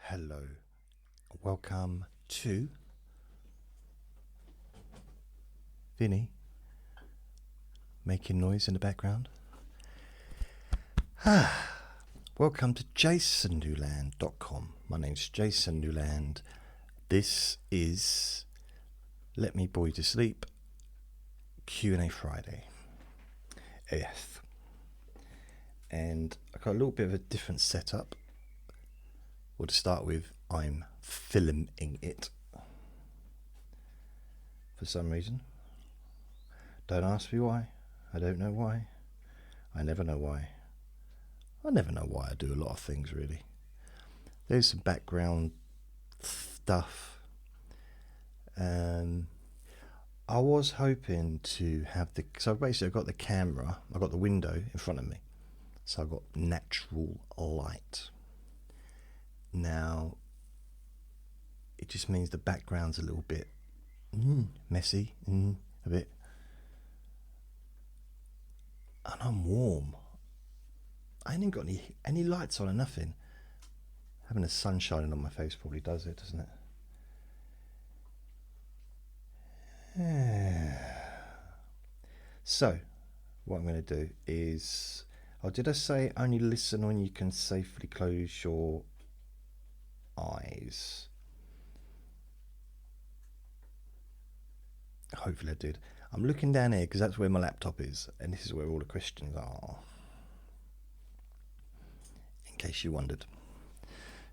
Hello, welcome to Vinny making noise in the background. Welcome to jasonnewland.com. My name's Jason Newland. This is Let Me Bore You to Sleep Q&A Friday. Yes. And I've got a little bit of a different setup. Well, to start with, I'm filming it for some reason. Don't ask me why. I don't know why. I never know why. I never know why I do a lot of things, really. There's some background stuff. I was hoping to have so basically I've got the camera, I've got the window in front of me. So I've got natural light. Now, it just means the background's a little bit messy, a bit. And I'm warm. I ain't even got any lights on or nothing. Having the sun shining on my face probably does it, doesn't it? Yeah. So, what I'm going to do is... Oh, did I say only listen when you can safely close your eyes? Hopefully I did. I'm looking down here because that's where my laptop is, and this is where all the questions are, in case you wondered.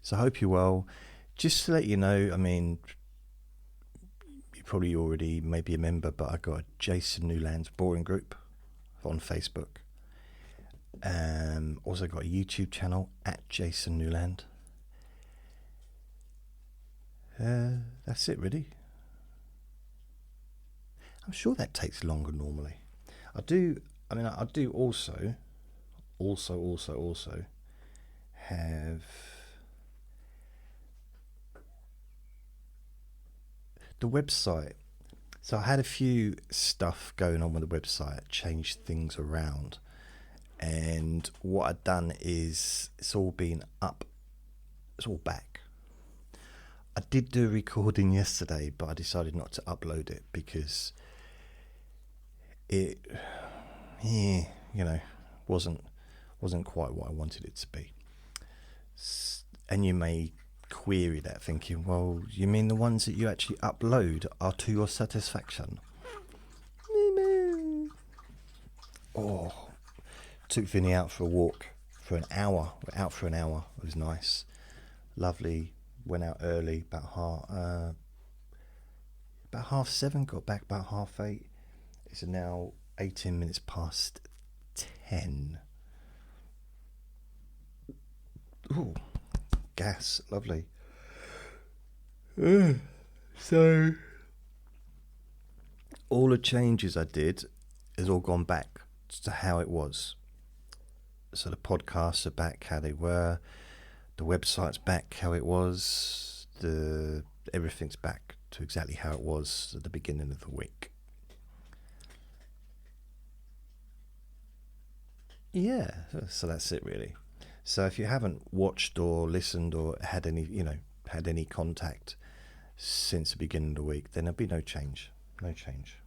So I hope you're well. Just to let you know, I mean, you probably already may be a member, but I got a Jason Newland's boring group on Facebook. Also got a YouTube channel at Jason Newland. That's it, really. I'm sure that takes longer normally. I do also have the website. So I had a few stuff going on with the website, changed things around. And what I've done is it's all been up. It's all back. I did do a recording yesterday, but I decided not to upload it because it, wasn't quite what I wanted it to be. And you may query that, thinking, well, you mean the ones that you actually upload are to your satisfaction? Oh, took Vinny out for a walk for an hour. We're out for an hour. It was nice, lovely. Went out early, about 7:30. Got back about 8:30. It's now 18 minutes past 10. Ooh, gas, lovely. So all the changes I did has all gone back to how it was. So the podcasts are back how they were. The website's back how it was. Everything's back to exactly how it was at the beginning of the week. Yeah, so that's it really. So if you haven't watched or listened or had any contact since the beginning of the week, then there'll be no change. No change.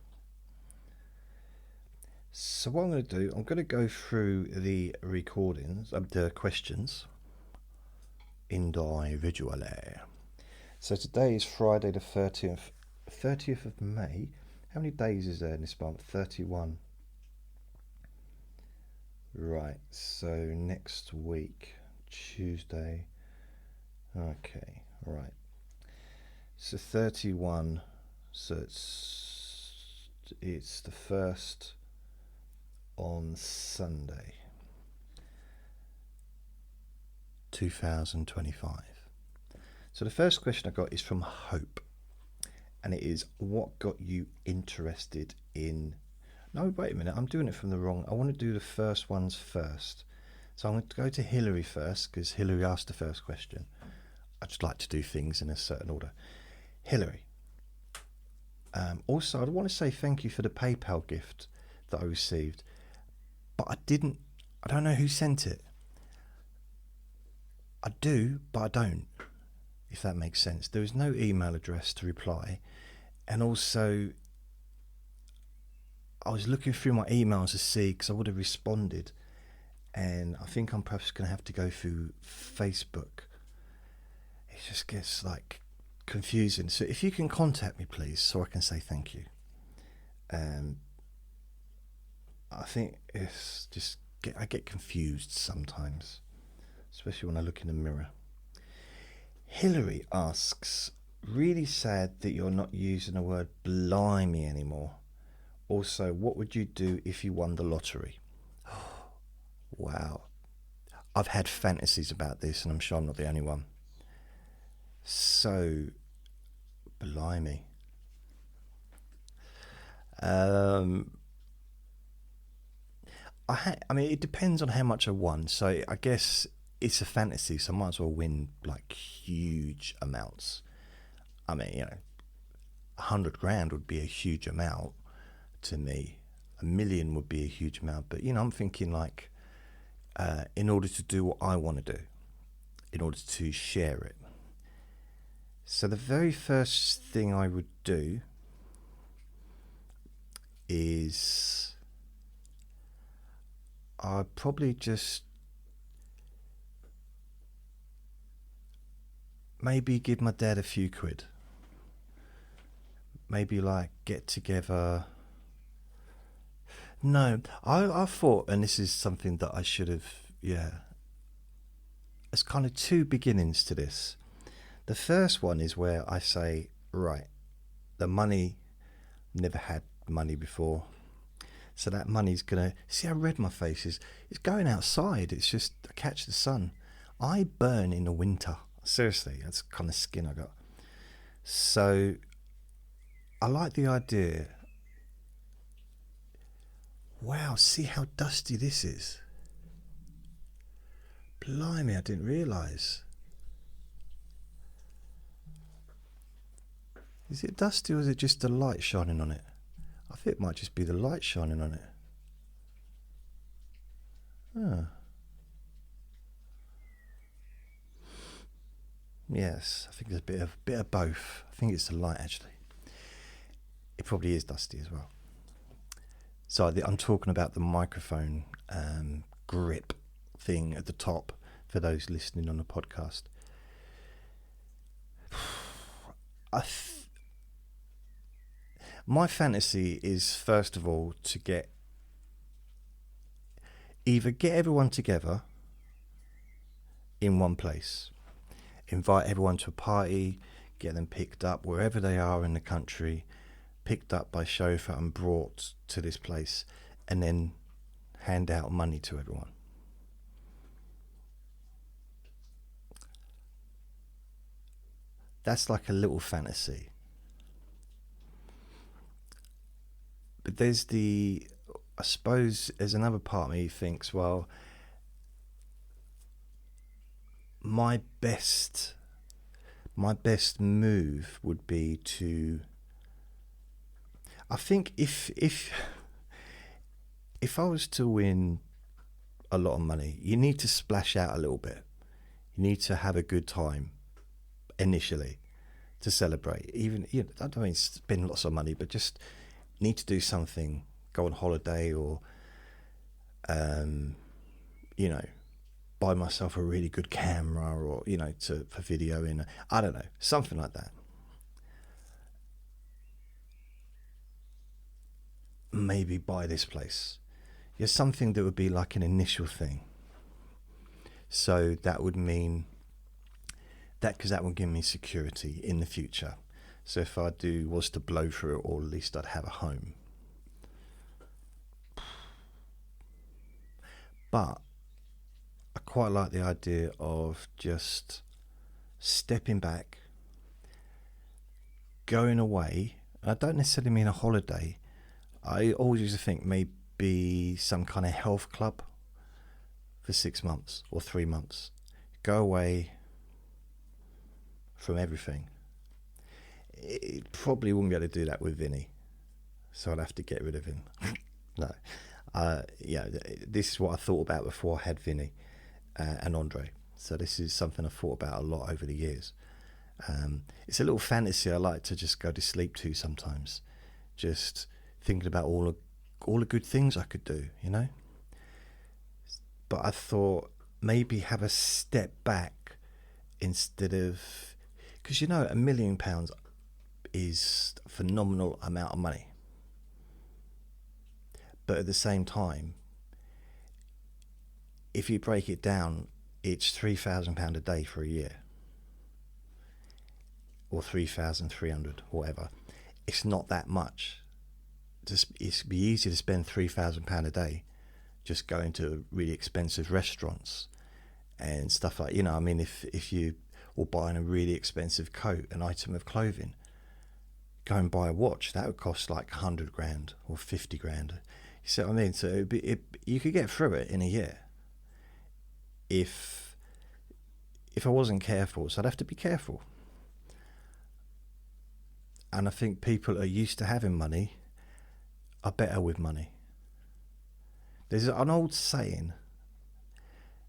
So what I'm going to do, I'm going to go through the recordings, the questions, individually. So today is Friday the 30th of May. How many days is there in this month? 31. Right, so next week, Tuesday. Okay, right. So 31, so it's the first on Sunday, 2025. So the first question I got is from Hope, and it is, what got you interested in... No, wait a minute, I'm doing it from the wrong... I want to do the first ones first. So I'm going to go to Hillary first, because Hillary asked the first question. I just like to do things in a certain order. Hillary. Also, I want to say thank you for the PayPal gift that I received. But I don't know who sent it. I do, but I don't. if that makes sense. There was no email address to reply, and also I was looking through my emails to see, because I would have responded, and I think I'm perhaps going to have to go through Facebook. It just gets like confusing. So if you can contact me, please, so I can say thank you. I think it's just I get confused sometimes, especially when I look in the mirror. Hillary asks, really sad that you're not using the word blimey anymore. Also, what would you do if you won the lottery? Wow. I've had fantasies about this, and I'm sure I'm not the only one. So, blimey. I mean, it depends on how much I won. So I guess it's a fantasy, so I might as well win like huge amounts. I mean, 100 grand would be a huge amount to me. 1 million would be a huge amount. But, I'm thinking like, in order to do what I want to do, in order to share it. So the very first thing I would do is I'd probably just maybe give my dad a few quid. Maybe like get together. No, I thought, and this is something that I should have, there's kind of two beginnings to this. The first one is where I say, right, the money, never had money before. So that money's going to, see how red my face is? It's going outside. It's just, I catch the sun. I burn in the winter. Seriously, that's the kind of skin I got. So I like the idea. Wow, see how dusty this is. Blimey, I didn't realise. Is it dusty or is it just the light shining on it? I think it might just be the light shining on it. Oh. Yes, I think there's a bit of both. I think it's the light actually. It probably is dusty as well. So I'm talking about the microphone grip thing at the top for those listening on the podcast. My fantasy is, first of all, to either get everyone together in one place, invite everyone to a party, get them picked up wherever they are in the country, picked up by chauffeur and brought to this place, and then hand out money to everyone. That's like a little fantasy. But I suppose there's another part of me who thinks, well, my best move would be to, I think if I was to win a lot of money, you need to splash out a little bit. You need to have a good time initially to celebrate. Even, I don't mean spend lots of money, but just need to do something, go on holiday, or buy myself a really good camera, or for videoing. I don't know, something like that. Maybe buy this place. Something that would be like an initial thing. So that would mean that, because that would give me security in the future. So if I was to blow through it, or at least I'd have a home. But I quite like the idea of just stepping back, going away. I don't necessarily mean a holiday. I always used to think maybe some kind of health club for 6 months or 3 months. Go away from everything. It probably wouldn't be able to do that with Vinny, so I'd have to get rid of him. No. This is what I thought about before I had Vinny and Andre. So this is something I thought about a lot over the years. It's a little fantasy I like to just go to sleep to sometimes, just thinking about all the good things I could do, you know. But I thought maybe have a step back instead of, because you know, £1 million is a phenomenal amount of money, but at the same time, if you break it down, it's £3,000 a day for a year, or 3,300, whatever. It's not that much. It'd be easy to spend £3,000 a day just going to really expensive restaurants and stuff like, you know, I mean, if you or buying a really expensive coat, an item of clothing, go and buy a watch, that would cost like 100 grand or 50 grand. You see what I mean? So you could get through it in a year if I wasn't careful. So I'd have to be careful. And I think people are used to having money are better with money. There's an old saying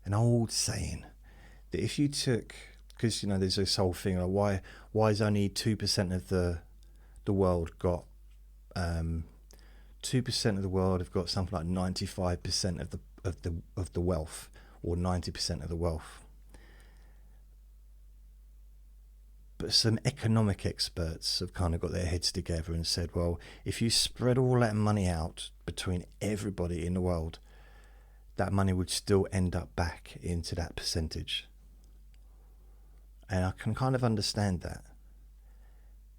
that if you took, because you know there's this whole thing like why is only 2% of the world got 2% of the world have got something like 95% of the wealth, or 90% of the wealth. But some economic experts have kind of got their heads together and said, well, if you spread all that money out between everybody in the world, that money would still end up back into that percentage. And I can kind of understand that,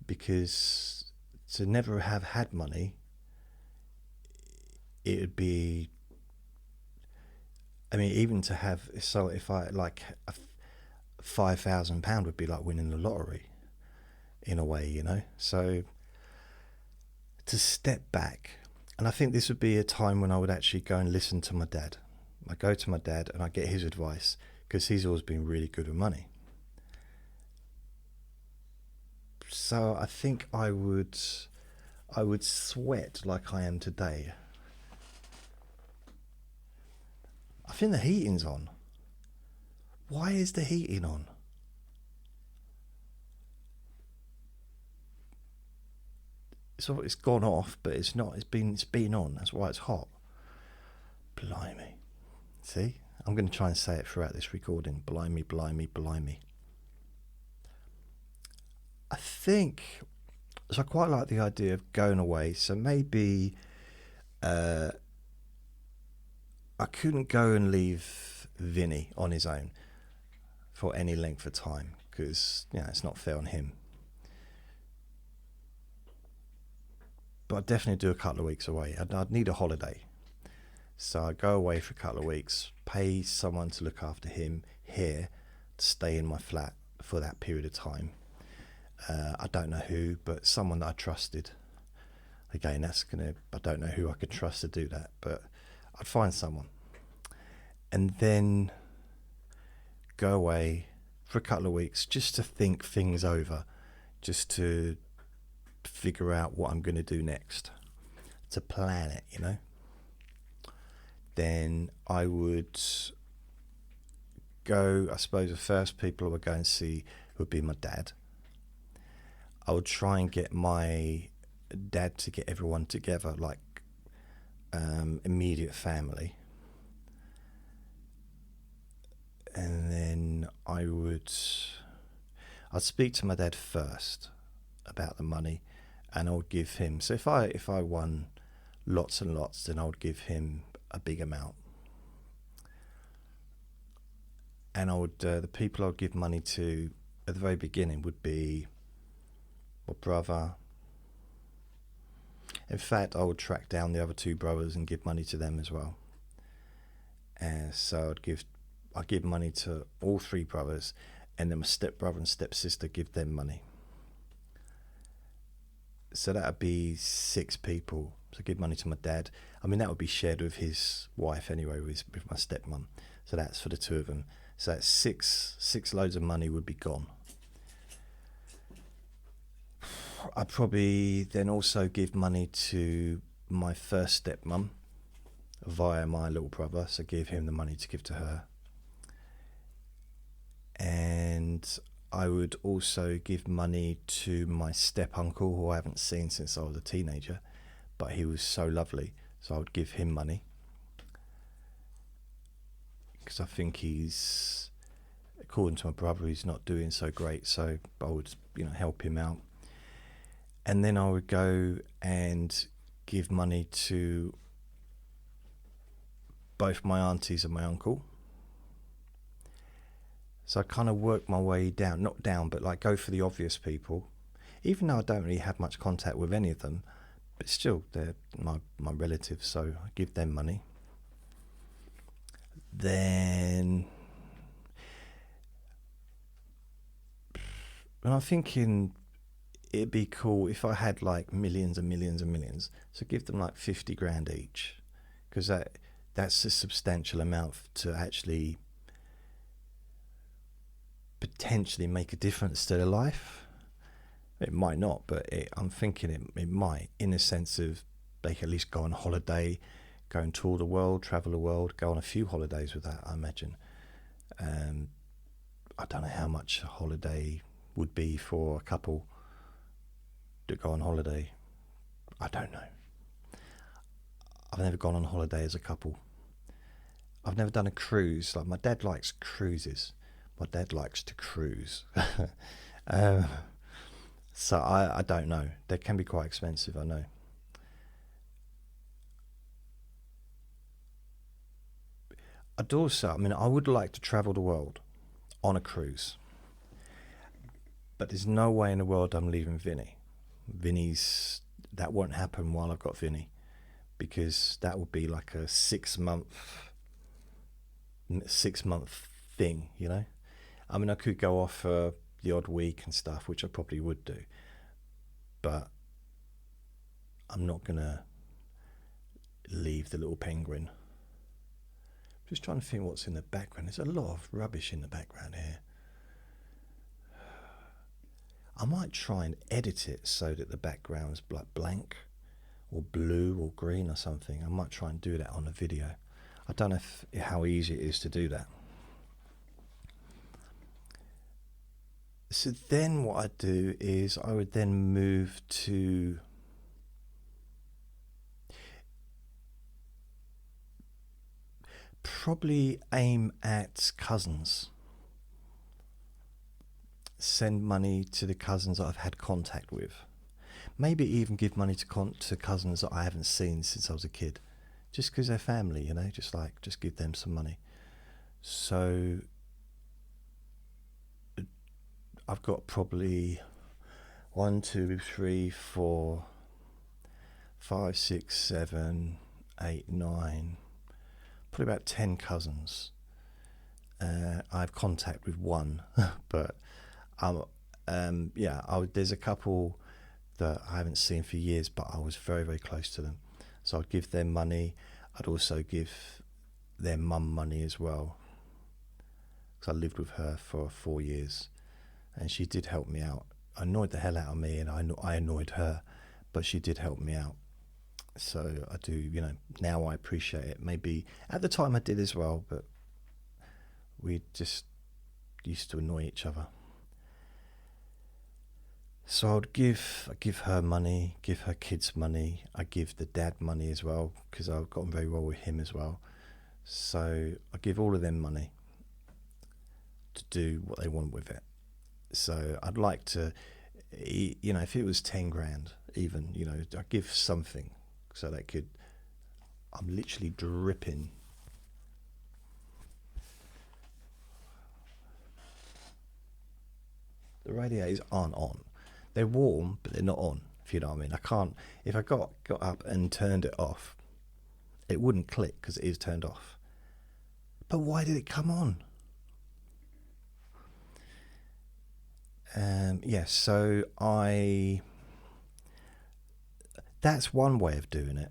because to never have had money, it would be, I mean, even to have, so if I like £5,000 would be like winning the lottery in a way, you know. So to step back, and I think this would be a time when I would actually go and listen to my dad. I go to my dad and I get his advice, because he's always been really good with money. So I think I would sweat like I am today. I think the heating's on. Why is the heating on? So it's gone off, but it's not. It's been on. That's why it's hot. Blimey. See? I'm going to try and say it throughout this recording. Blimey, blimey, blimey. I think, so I quite like the idea of going away. So maybe I couldn't go and leave Vinny on his own for any length of time, because you know, it's not fair on him. But I'd definitely do a couple of weeks away. I'd need a holiday. So I'd go away for a couple of weeks, pay someone to look after him here, to stay in my flat for that period of time. I don't know who, but someone that I trusted. Again, I don't know who I could trust to do that, but I'd find someone. And then go away for a couple of weeks just to think things over, just to figure out what I'm going to do next, to plan it, you know. Then I would go, I suppose the first people I would go and see would be my dad. I would try and get my dad to get everyone together, like immediate family. And then I'd speak to my dad first about the money, and I would give him, so if I won lots and lots, then I would give him a big amount. And I would the people I would give money to at the very beginning would be my brother. In fact, I would track down the other two brothers and give money to them as well. And so I'd give money to all three brothers, and then my stepbrother and stepsister, give them money. So that would be 6 people. So give money to my dad. I mean, that would be shared with his wife anyway, with my stepmom. So that's for the two of them. So that's six loads of money would be gone. I'd probably then also give money to my first stepmom via my little brother. So give him the money to give to her. And I would also give money to my step uncle, who I haven't seen since I was a teenager, but he was so lovely, so I would give him money, because I think he's, according to my brother, he's not doing so great, so I would, help him out. And then I would go and give money to both my aunties and my uncle. So I kind of work my way down, not down, but like go for the obvious people, even though I don't really have much contact with any of them, but still they're my relatives, so I give them money. Then, and I'm thinking it'd be cool if I had like millions and millions and millions, so give them like 50 grand each, because that's a substantial amount to actually potentially make a difference to their life. It might not, but I'm thinking it might, in the sense of they can at least go on holiday, go and tour the world, travel the world, go on a few holidays with that, I imagine. I don't know how much a holiday would be for a couple to go on holiday. I don't know. I've never gone on holiday as a couple. I've never done a cruise. Like, my dad likes cruises. My dad likes to cruise. So I don't know. They can be quite expensive, I know. I'd also, I would like to travel the world on a cruise. But there's no way in the world I'm leaving Vinny. That won't happen while I've got Vinny, because that would be like a 6 month thing, I could go off for the odd week and stuff, which I probably would do, but I'm not gonna leave the little penguin. Just trying to think what's in the background. There's a lot of rubbish in the background here. I might try and edit it so that the background's like blank or blue or green or something. I might try and do that on the video. I don't know how easy it is to do that. So then what I'd do is I would then move to probably aim at cousins. Send money to the cousins that I've had contact with. Maybe even give money to cousins that I haven't seen since I was a kid. Just because they're family, just give them some money. So I've got probably 1, 2, 3, 4, 5, 6, 7, 8, 9, probably about 10 cousins. I have contact with one, but there's a couple that I haven't seen for years, but I was very, very close to them. So I'd give them money. I'd also give their mum money as well, because I lived with her for 4 years, and she did help me out. Annoyed the hell out of me, and I annoyed her, but she did help me out. So I do, now I appreciate it. Maybe at the time I did as well, but we just used to annoy each other. So I'd give her money, give her kids money. I give the dad money as well, because I've gotten very well with him as well. So I give all of them money to do what they want with it. So I'd like to, if it was 10 grand, even, I'd give something so they could. I'm literally dripping. The radiators aren't on. They're warm, but they're not on, if you know what I mean. I can't, if I got up and turned it off, it wouldn't click because it is turned off. But why did it come on? So that's one way of doing it.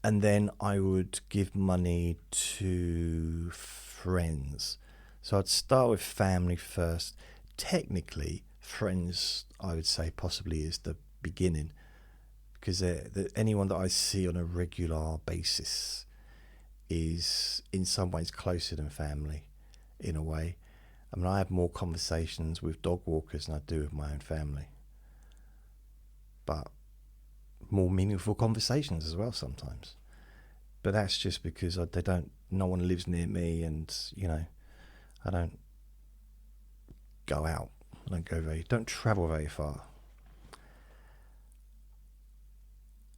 And then I would give money to friends. So I'd start with family first. Technically, friends, I would say, possibly is the beginning, because anyone that I see on a regular basis is in some ways closer than family, in a way. I mean, I have more conversations with dog walkers than I do with my own family. But more meaningful conversations as well sometimes. But that's just because no one lives near me, and, I don't go out. I don't travel very far.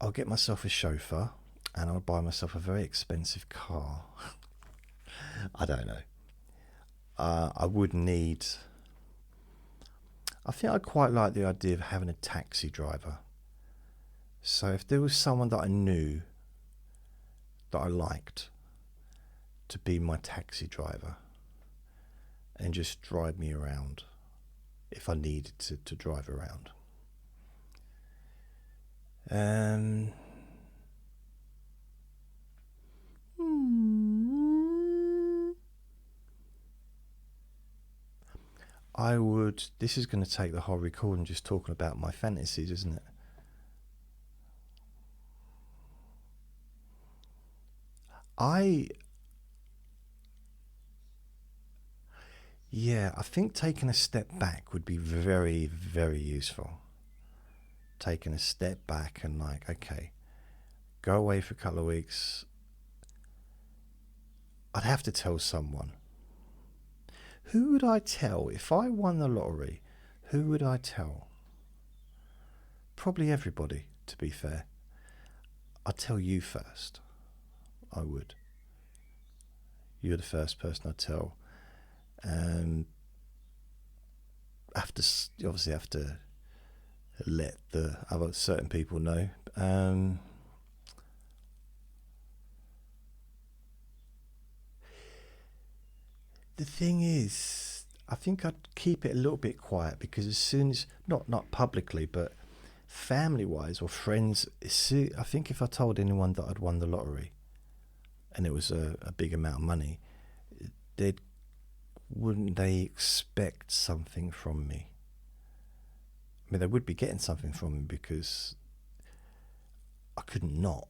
I'll get myself a chauffeur, and I'll buy myself a very expensive car. I don't know. I think I quite like the idea of having a taxi driver. So if there was someone that I knew that I liked to be my taxi driver and just drive me around if I needed to drive around. This is going to take the whole recording just talking about my fantasies, isn't it? I think taking a step back would be very, very useful. Taking a step back and okay, go away for a couple of weeks. I'd have to tell someone. Who would I tell? If I won the lottery, who would I tell? Probably everybody, to be fair. I'd tell you first. I would. You're the first person I'd tell. Obviously have to let the other certain people know. The thing is, I think I'd keep it a little bit quiet, because as soon as, not publicly, but family-wise or friends, I think if I told anyone that I'd won the lottery and it was a big amount of money, wouldn't they expect something from me? I mean, they would be getting something from me, because I couldn't not.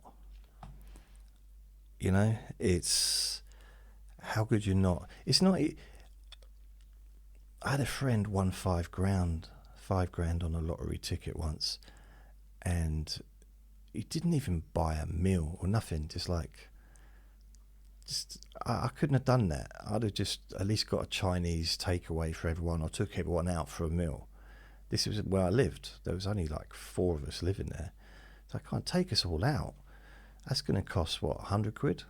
It's, how could you not? It's not. I had a friend won £5 grand on a lottery ticket once, and he didn't even buy a meal or nothing. I couldn't have done that. I'd have just at least got a Chinese takeaway for everyone, or took everyone out for a meal. This was where I lived. There was only 4 of us living there, so I can't take us all out. That's going to cost what, £100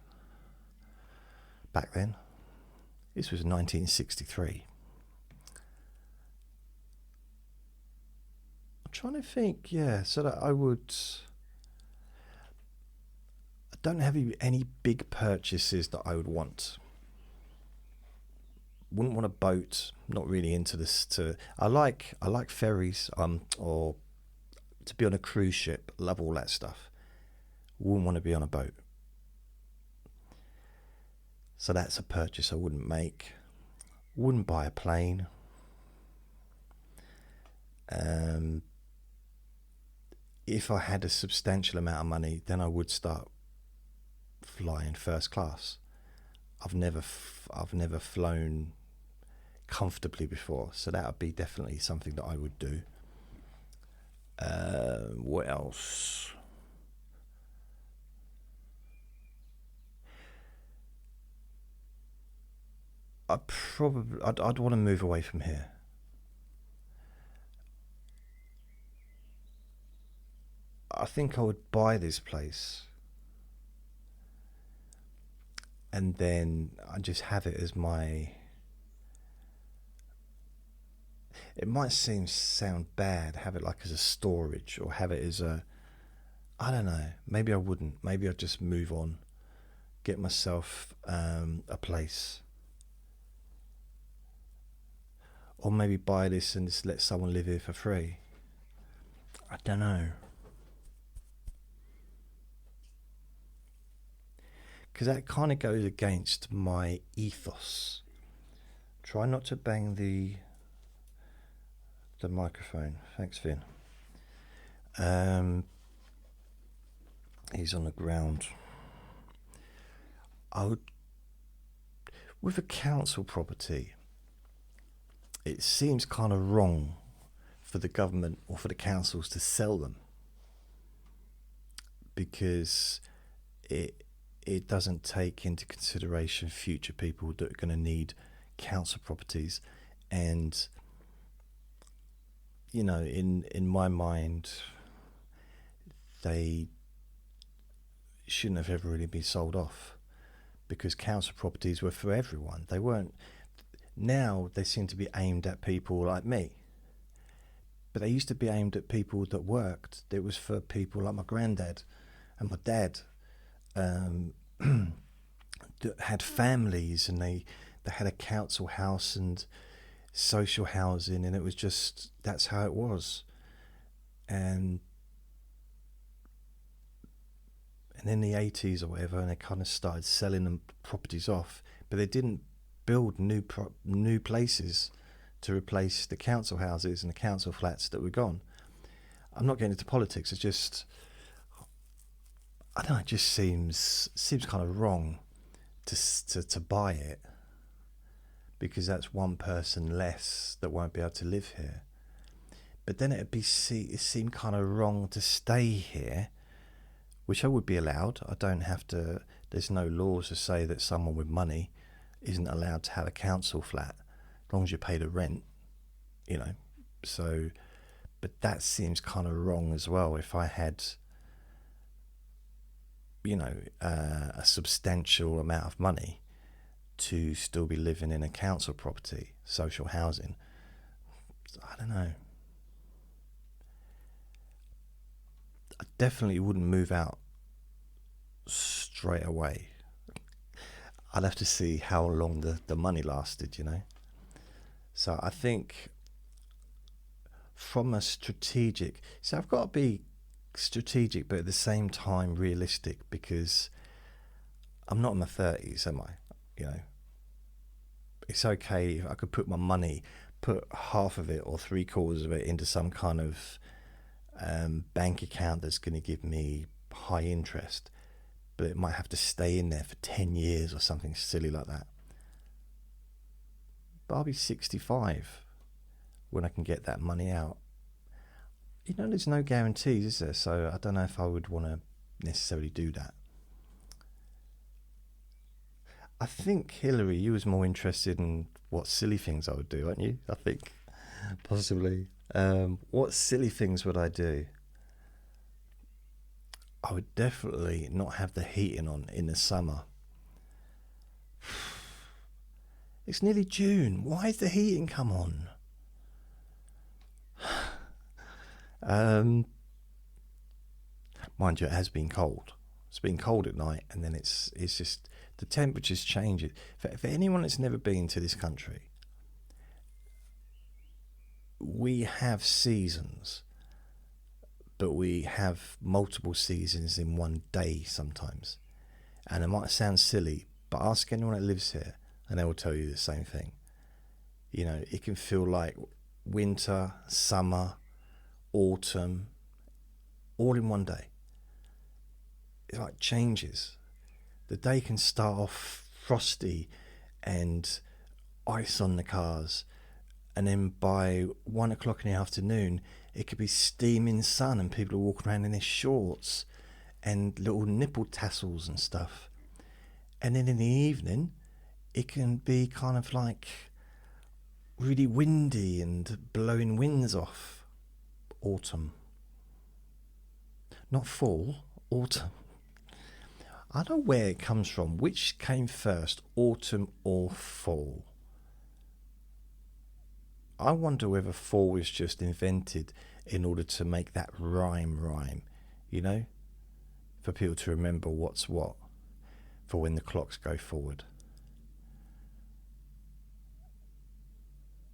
back then. This was 1963. I'm trying to think. So that I don't have any big purchases that I would want. Wouldn't want a boat. Not really into this. I like ferries. Or to be on a cruise ship. Love all that stuff. Wouldn't want to be on a boat. So that's a purchase I wouldn't make. Wouldn't buy a plane. If I had a substantial amount of money, then I would start flying first class. I've never flown comfortably before, so that would be definitely something that I would do. What else? I'd want to move away from here. I think I would buy this place, and then I just have it as my. It might sound bad, have it as a storage, or have it as I don't know. Maybe I wouldn't. Maybe I'd just move on, get myself a place, or maybe buy this and just let someone live here for free. I don't know. Because that kind of goes against my ethos. Try not to bang the microphone. Thanks, Finn. He's on the ground. With a council property, it seems kind of wrong for the government or for the councils to sell them, because it doesn't take into consideration future people that are going to need council properties. And you know, in my mind, they shouldn't have ever really been sold off, because council properties were for everyone. They weren't. Now they seem to be aimed at people like me, but they used to be aimed at people that worked. It was for people like my granddad and my dad, that had families, and they had a council house and social housing, and it was just, that's how it was. And in the 80s or whatever, and they kind of started selling them properties off, but they didn't build new places to replace the council houses and the council flats that were gone. I'm not getting into politics. It's just, I don't know, it just seems kind of wrong to buy it, because that's one person less that won't be able to live here. But then it seemed kind of wrong to stay here, which I would be allowed. I don't have to. There's no laws to say that someone with money isn't allowed to have a council flat, as long as you pay the rent, you know. So, but that seems kind of wrong as well. If I had, you know, a substantial amount of money to still be living in a council property, social housing, I don't know. I definitely wouldn't move out straight away. I'd have to see how long the money lasted, you know. So I think from a strategic, so I've got to be strategic, but at the same time realistic, because I'm not in my 30s, am I? You know, it's okay if I could put my money, put half of it or 3/4 of it into some kind of bank account that's going to give me high interest, but it might have to stay in there for 10 years or something silly like that. But I'll be 65 when I can get that money out. You know, there's no guarantees, is there? So I don't know if I would want to necessarily do that. I think, Hillary, you was more interested in what silly things I would do, aren't you? I think, possibly. What silly things would I do? I would definitely not have the heating on in the summer. It's nearly June. Why is the heating come on? Mind you, it has been cold. It's been cold at night, and then it's just the temperatures change. For anyone that's never been to this country, we have seasons, but we have multiple seasons in one day sometimes. And it might sound silly, but ask anyone that lives here and they will tell you the same thing. You know, it can feel like winter, summer, autumn, all in one day. It like changes. The day can start off frosty and ice on the cars, and then by 1 o'clock in the afternoon it could be steaming sun and people are walking around in their shorts and little nipple tassels and stuff. And then in the evening it can be kind of like really windy and blowing winds off. Autumn. Not fall, autumn. I don't know where it comes from. Which came first, autumn or fall? I wonder whether fall was just invented in order to make that rhyme, you know? For people to remember what's what, for when the clocks go forward.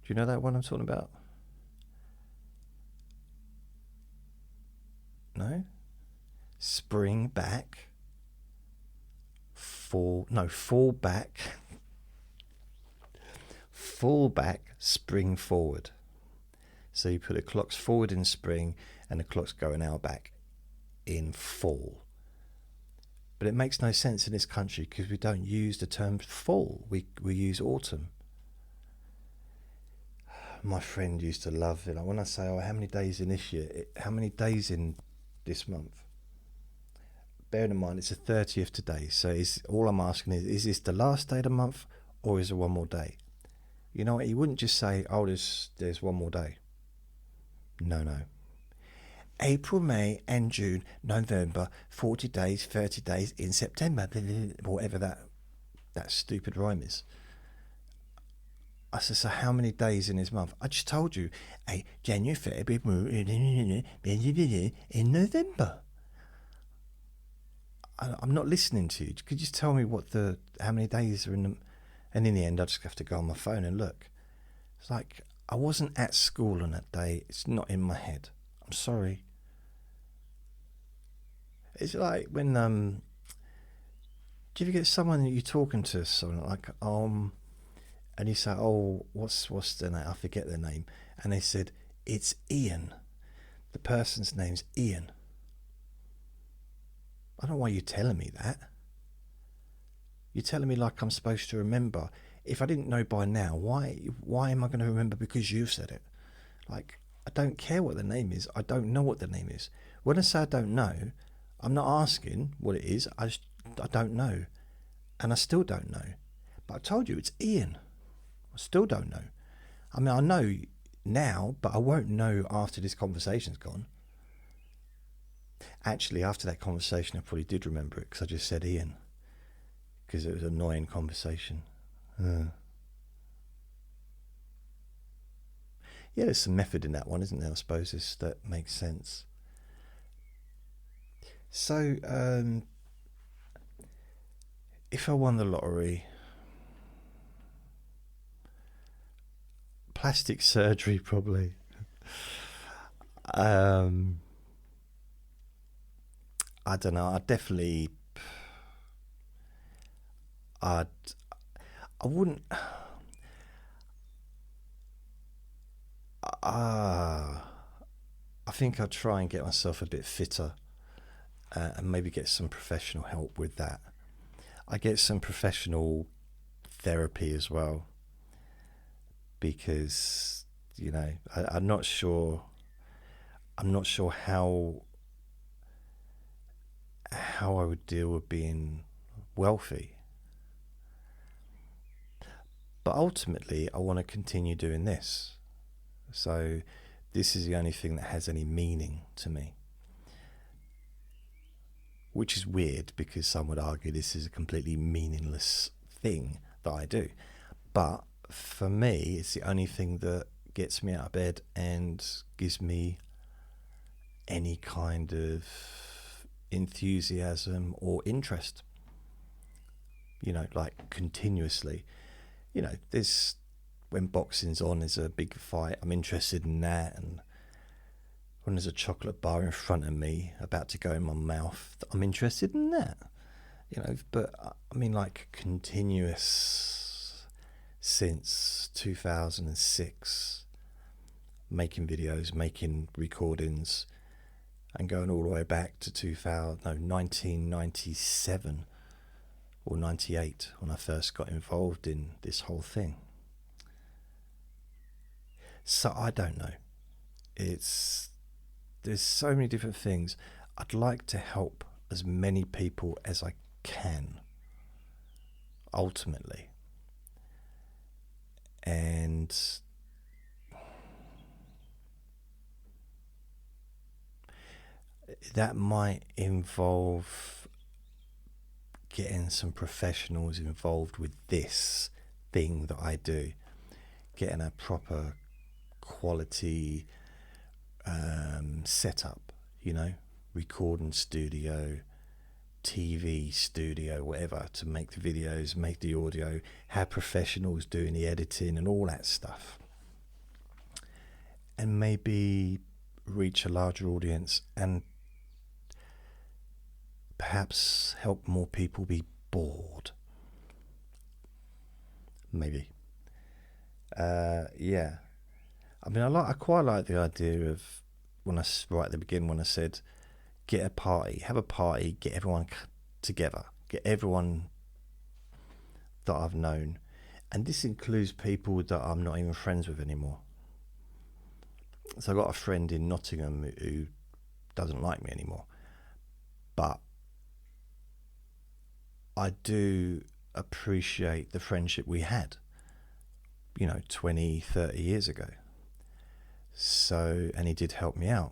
Do you know that one I'm talking about? No? Spring back. Fall back. Fall back, spring forward. So you put the clocks forward in spring and the clocks go an hour back in fall. But it makes no sense in this country because we don't use the term fall. We use autumn. my friend used to love it. Like when I say, "Oh, how many days in this year? How many days in this month?" Bearing in mind it's the 30th today, so all I'm asking is this the last day of the month, or is there one more day? You know what? He wouldn't just say, "Oh, there's one more day." No. April, May, and June, November, 40 days, 30 days in September, whatever that stupid rhyme is. I said, so how many days in this month? I just told you, January, February, in November. I'm not listening to you. Could you just tell me how many days are in them? And in the end, I just have to go on my phone and look. It's like I wasn't at school on that day. It's not in my head. I'm sorry. It's like when do you ever get someone that you're talking to, someone like and you say, "Oh, what's their name?" I forget their name, and they said it's Ian. The person's name's Ian. I don't know why you're telling me that. You're telling me like I'm supposed to remember. If I didn't know by now, why am I going to remember because you've said it? Like, I don't care what the name is. I don't know what the name is. When I say I don't know, I'm not asking what it is. I don't know. And I still don't know. But I told you it's Ian. I still don't know. I mean, I know now, but I won't know after this conversation's gone. Actually, after that conversation, I probably did remember it because I just said Ian. Because it was an annoying conversation. Yeah, there's some method in that one, isn't there? I suppose that makes sense. So, if I won the lottery, plastic surgery probably. I don't know. I wouldn't. I think I'd try and get myself a bit fitter, and maybe get some professional help with that. I get some professional therapy as well, because I'm not sure. I'm not sure how I would deal with being wealthy. But ultimately, I want to continue doing this. So this is the only thing that has any meaning to me. Which is weird, because some would argue this is a completely meaningless thing that I do. But for me, it's the only thing that gets me out of bed and gives me any kind of enthusiasm or interest. Like continuously. There's when boxing's on, there's a big fight, I'm interested in that, and when there's a chocolate bar in front of me about to go in my mouth, I'm interested in that. But I mean, like, continuous since 2006, making videos, making recordings, and going all the way back to 1997 or 98, when I first got involved in this whole thing. So I don't know. There's so many different things. I'd like to help as many people as I can, ultimately. And that might involve getting some professionals involved with this thing that I do, getting a proper quality setup, recording studio, TV studio, whatever, to make the videos, make the audio, have professionals doing the editing and all that stuff, and maybe reach a larger audience and perhaps help more people be bored. Maybe. Yeah. I mean, I quite like the idea of right at the beginning when I said, have a party, get everyone together, get everyone that I've known, and this includes people that I'm not even friends with anymore. So I got a friend in Nottingham who doesn't like me anymore, but I do appreciate the friendship we had, 20, 30 years ago. So, and he did help me out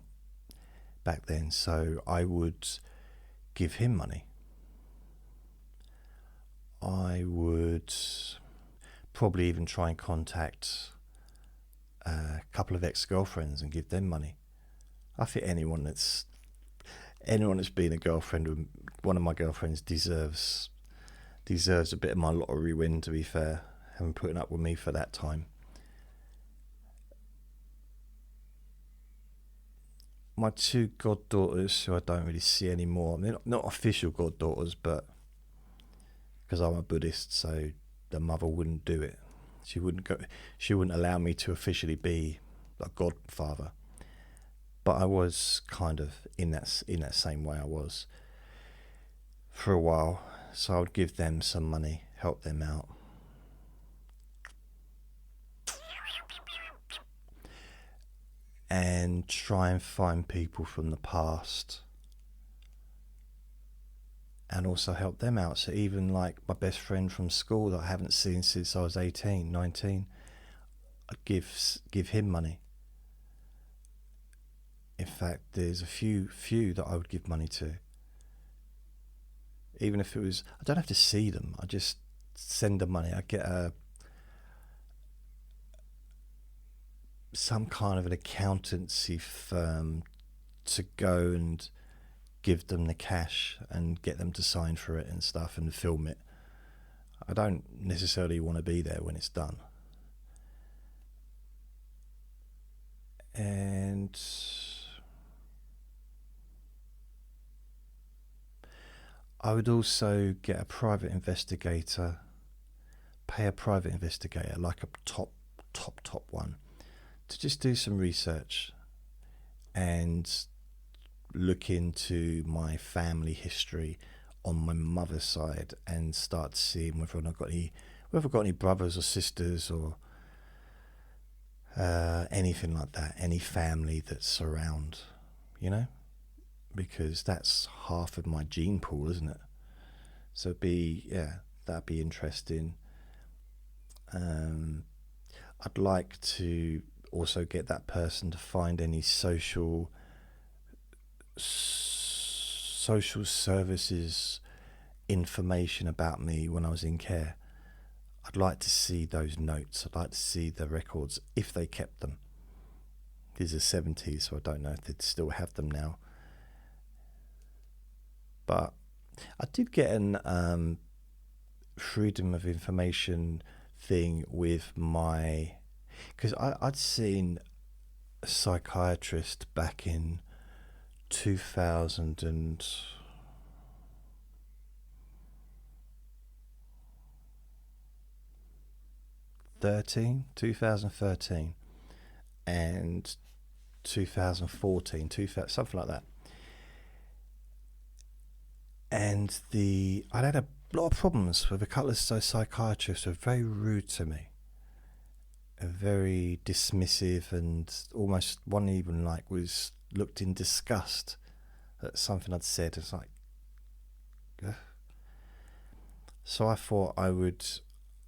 back then, so I would give him money. I would probably even try and contact a couple of ex-girlfriends and give them money. I think anyone that's been a girlfriend with one of my girlfriends deserves a bit of my lottery win, to be fair, having put up with me for that time. My 2 goddaughters, who I don't really see anymore, they're not official goddaughters, but because I'm a Buddhist, so the mother wouldn't do it. She wouldn't allow me to officially be a godfather. But I was kind of in that same way I was for a while. So I would give them some money, help them out. And try and find people from the past and also help them out. So even like my best friend from school that I haven't seen since I was 18, 19, I'd give him money. In fact, there's a few that I would give money to. Even if it was, I don't have to see them, I just send them money. I get some kind of an accountancy firm to go and give them the cash and get them to sign for it and stuff and film it. I don't necessarily want to be there when it's done. And I would also get a private investigator, pay a private investigator, like a top one, to just do some research and look into my family history on my mother's side and start seeing whether I've got any brothers or sisters or anything like that, any family that's around, because that's half of my gene pool, isn't it? So that'd be interesting. I'd like to also get that person to find any social services information about me when I was in care. I'd like to see those notes. I'd like to see the records if they kept them. These are 70s, so I don't know if they'd still have them now. But I did get an freedom of information thing with because I'd seen a psychiatrist back in 2013 and 2014, something like that. And I'd had a lot of problems with a couple of psychiatrists who were very rude to me, very dismissive, and almost one even looked in disgust at something I'd said. It's like, ugh. So I thought I would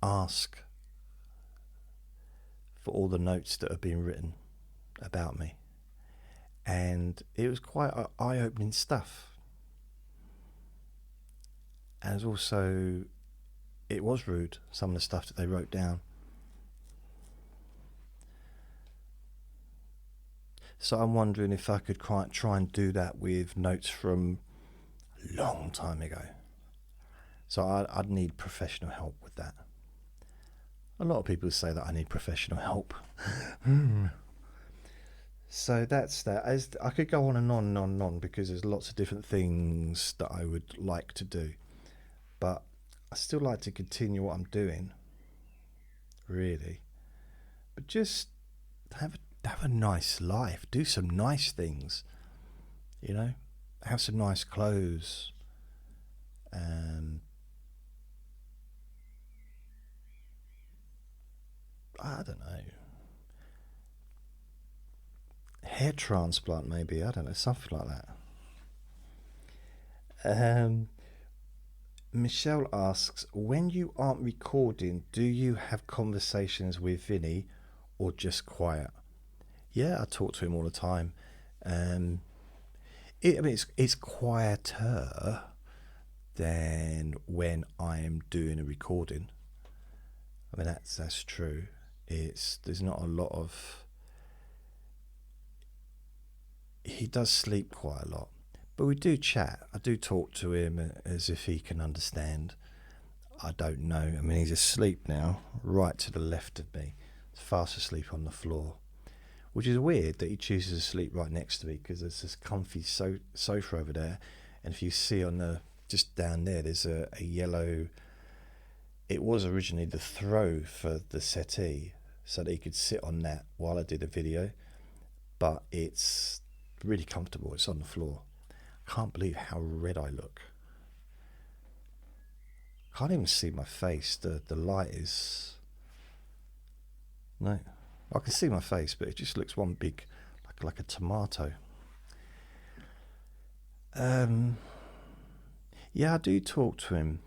ask for all the notes that have been written about me, and it was quite eye-opening stuff. And also, it was rude, some of the stuff that they wrote down. So I'm wondering if I could try and do that with notes from a long time ago. So I'd need professional help with that. A lot of people say that I need professional help. So that's that. I could go on and on and on and on, because there's lots of different things that I would like to do. But I still like to continue what I'm doing, really. But just have a nice life. Do some nice things, Have some nice clothes. I don't know. hair transplant, maybe. I don't know, something like that. Michelle asks, when you aren't recording, do you have conversations with Vinny or just quiet? Yeah, I talk to him all the time. It's quieter than when I'm doing a recording. I mean, that's true. There's not a lot of. He does sleep quite a lot, but we do chat. I do talk to him as if he can understand. I don't know. I mean, he's asleep now, right to the left of me, fast asleep on the floor, which is weird that he chooses to sleep right next to me because there's this comfy sofa over there, and if you see on the just down there, there's a yellow. It was originally the throw for the settee, so that he could sit on that while I did a video, but it's really comfortable. It's on the floor. Can't believe how red I look. Can't even see my face. The light is. No, I can see my face, but it just looks one big, like a tomato. Yeah, I do talk to him.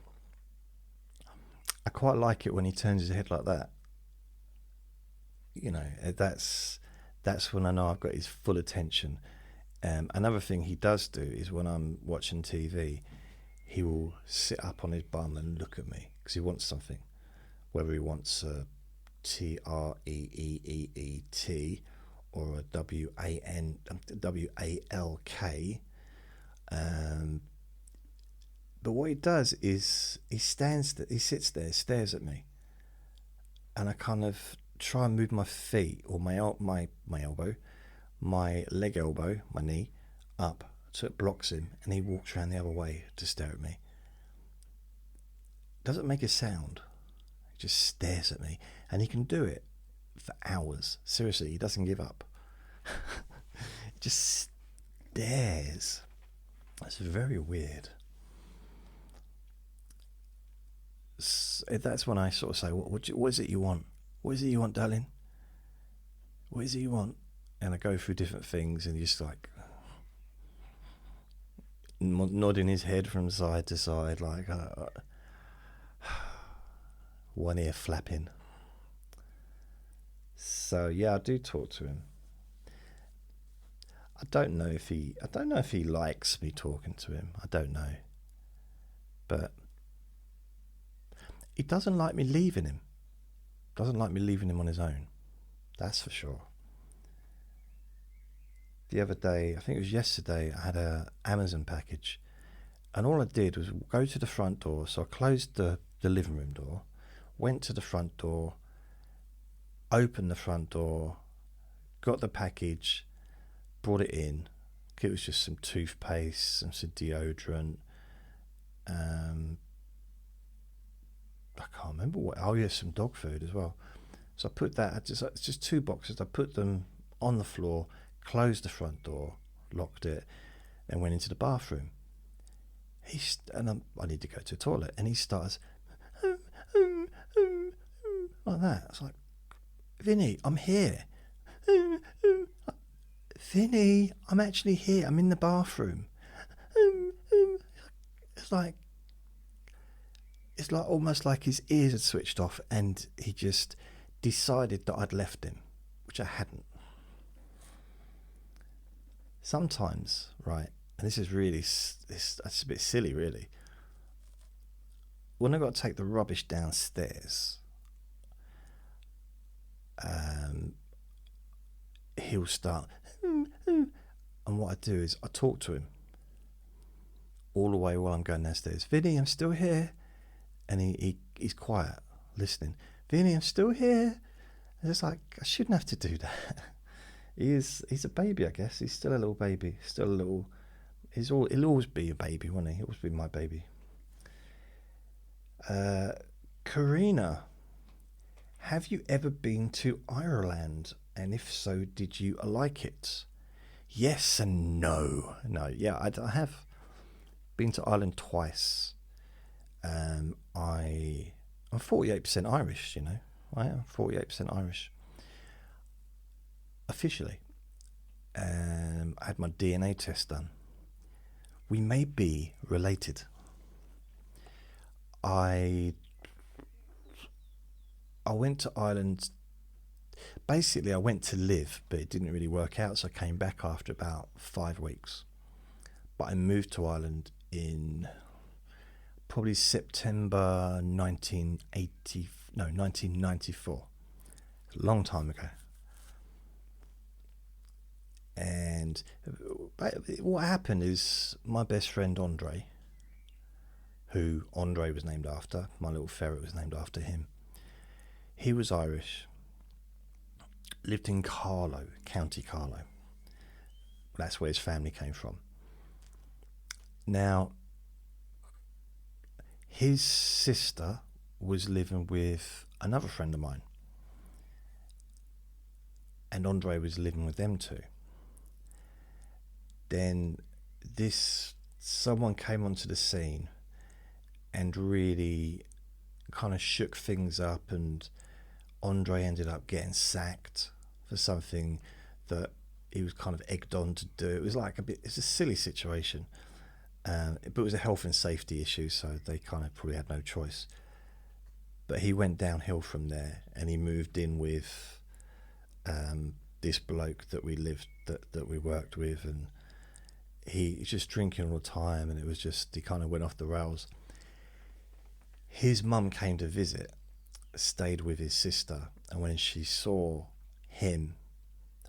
I quite like it when he turns his head like that. You know, that's when I know I've got his full attention. Another thing he does do is when I'm watching TV, he will sit up on his bum and look at me because he wants something, whether he wants a TREEEET or a WALK. But what he does is he sits there, stares at me, and I kind of try and move my feet or my elbow, my leg elbow, my knee up, so it blocks him, and he walks around the other way to stare at me. Doesn't make a sound. He just stares at me, and he can do it for hours. Seriously, he doesn't give up. He just stares. That's very weird. That's when I sort of say, what is it you want? What is it you want, darling? What is it you want? And I go through different things, and he's just like nodding his head from side to side, like one ear flapping. So yeah, I do talk to him. I don't know if he likes me talking to him. I don't know, but he doesn't like me leaving him. Doesn't like me leaving him on his own. That's for sure. The other day, I think it was yesterday, I had an Amazon package, and all I did was go to the front door. So I closed the living room door, went to the front door, opened the front door, got the package, brought it in. It was just some toothpaste, some deodorant. I can't remember what. Oh yeah, some dog food as well. So I put that. It's just 2 boxes. I put them on the floor, closed the front door, locked it, and went into the bathroom. I need to go to the toilet, and he starts like that. I was like, Vinny, I'm here. Vinny, I'm actually here. I'm in the bathroom. It's like almost like his ears had switched off, and he just decided that I'd left him, which I hadn't. Sometimes, right, and this is really, that's a bit silly, really. When I've got to take the rubbish downstairs, he'll start, and what I do is I talk to him all the way while I'm going downstairs. Vinny, I'm still here. And he's quiet, listening. Vinny, I'm still here. And it's like, I shouldn't have to do that. He's a baby, I guess. He's still a little baby. He'll always be a baby, won't he? He'll always be my baby. Karina, have you ever been to Ireland? And if so, did you like it? Yes and no. No, yeah, I have been to Ireland twice. I'm 48% Irish, you know. I am 48% Irish. Officially. I had my DNA test done. We may be related. I went to Ireland. Basically, I went to live, but it didn't really work out, so I came back after about 5 weeks. But I moved to Ireland in probably September 1994. A long time ago. And what happened is my best friend Andre, who Andre was named after, my little ferret was named after him. He was Irish, lived in Carlow, County Carlow. That's where his family came from. Now, his sister was living with another friend of mine, and Andre was living with them too. Then someone came onto the scene and really kind of shook things up, and Andre ended up getting sacked for something that he was kind of egged on to do. It was like it's a silly situation, but it was a health and safety issue, so they kind of probably had no choice. But he went downhill from there, and he moved in with this bloke that we worked with, and he was just drinking all the time, and it was just, he kind of went off the rails. His mum came to visit, stayed with his sister, and when she saw him,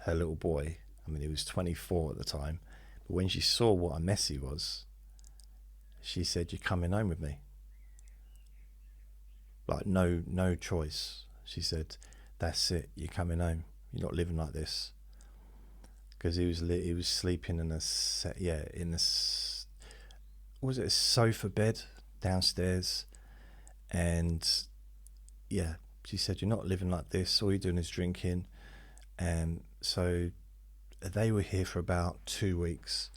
her little boy, I mean, he was 24 at the time, but when she saw what a mess he was, she said, "You're coming home with me." Like, no choice. She said, "That's it, you're coming home. You're not living like this." Because he was sleeping in a was it a sofa bed downstairs, and yeah, she said, "You're not living like this. All you're doing is drinking." And so they were here for about 2 weeks.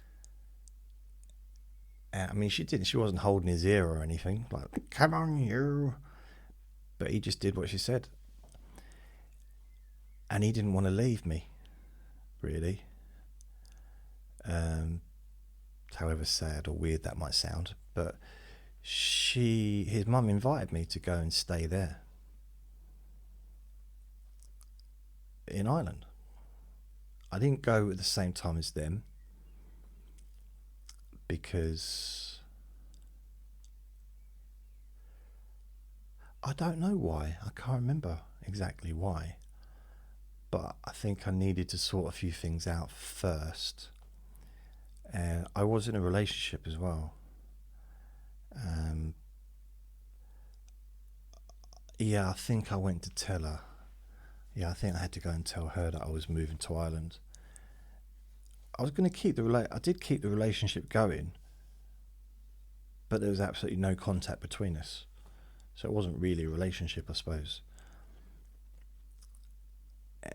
I mean, she wasn't holding his ear or anything, like, "Come on, you." But he just did what she said. And he didn't want to leave me, really. However sad or weird that might sound, but his mum invited me to go and stay there in Ireland. I didn't go at the same time as them because I don't know why. I can't remember exactly why, but I think I needed to sort a few things out first. And I was in a relationship as well. I think I went to tell her. I think I had to go and tell her that I was moving to Ireland. I was going to I did keep the relationship going, but there was absolutely no contact between us. So it wasn't really a relationship, I suppose.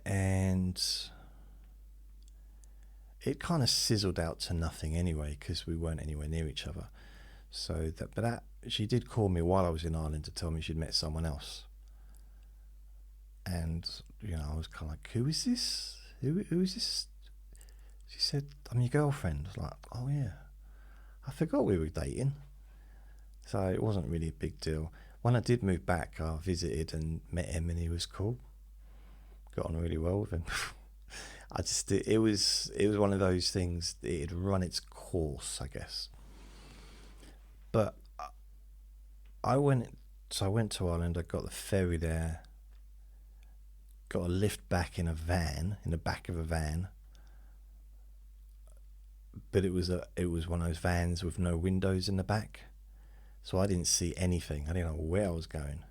And it kind of sizzled out to nothing anyway, because we weren't anywhere near each other. So she did call me while I was in Ireland to tell me she'd met someone else. And, I was kind of like, "Who is this? Who is this?" She said, "I'm your girlfriend." I was like, "Oh yeah, I forgot we were dating." So it wasn't really a big deal. When I did move back, I visited and met him, and he was cool. Got on really well with him. It was one of those things. It had run its course, I guess. But I went to Ireland. I got the ferry there. Got a lift back in the back of a van. But it was one of those vans with no windows in the back, so I didn't see anything. I didn't know where I was going.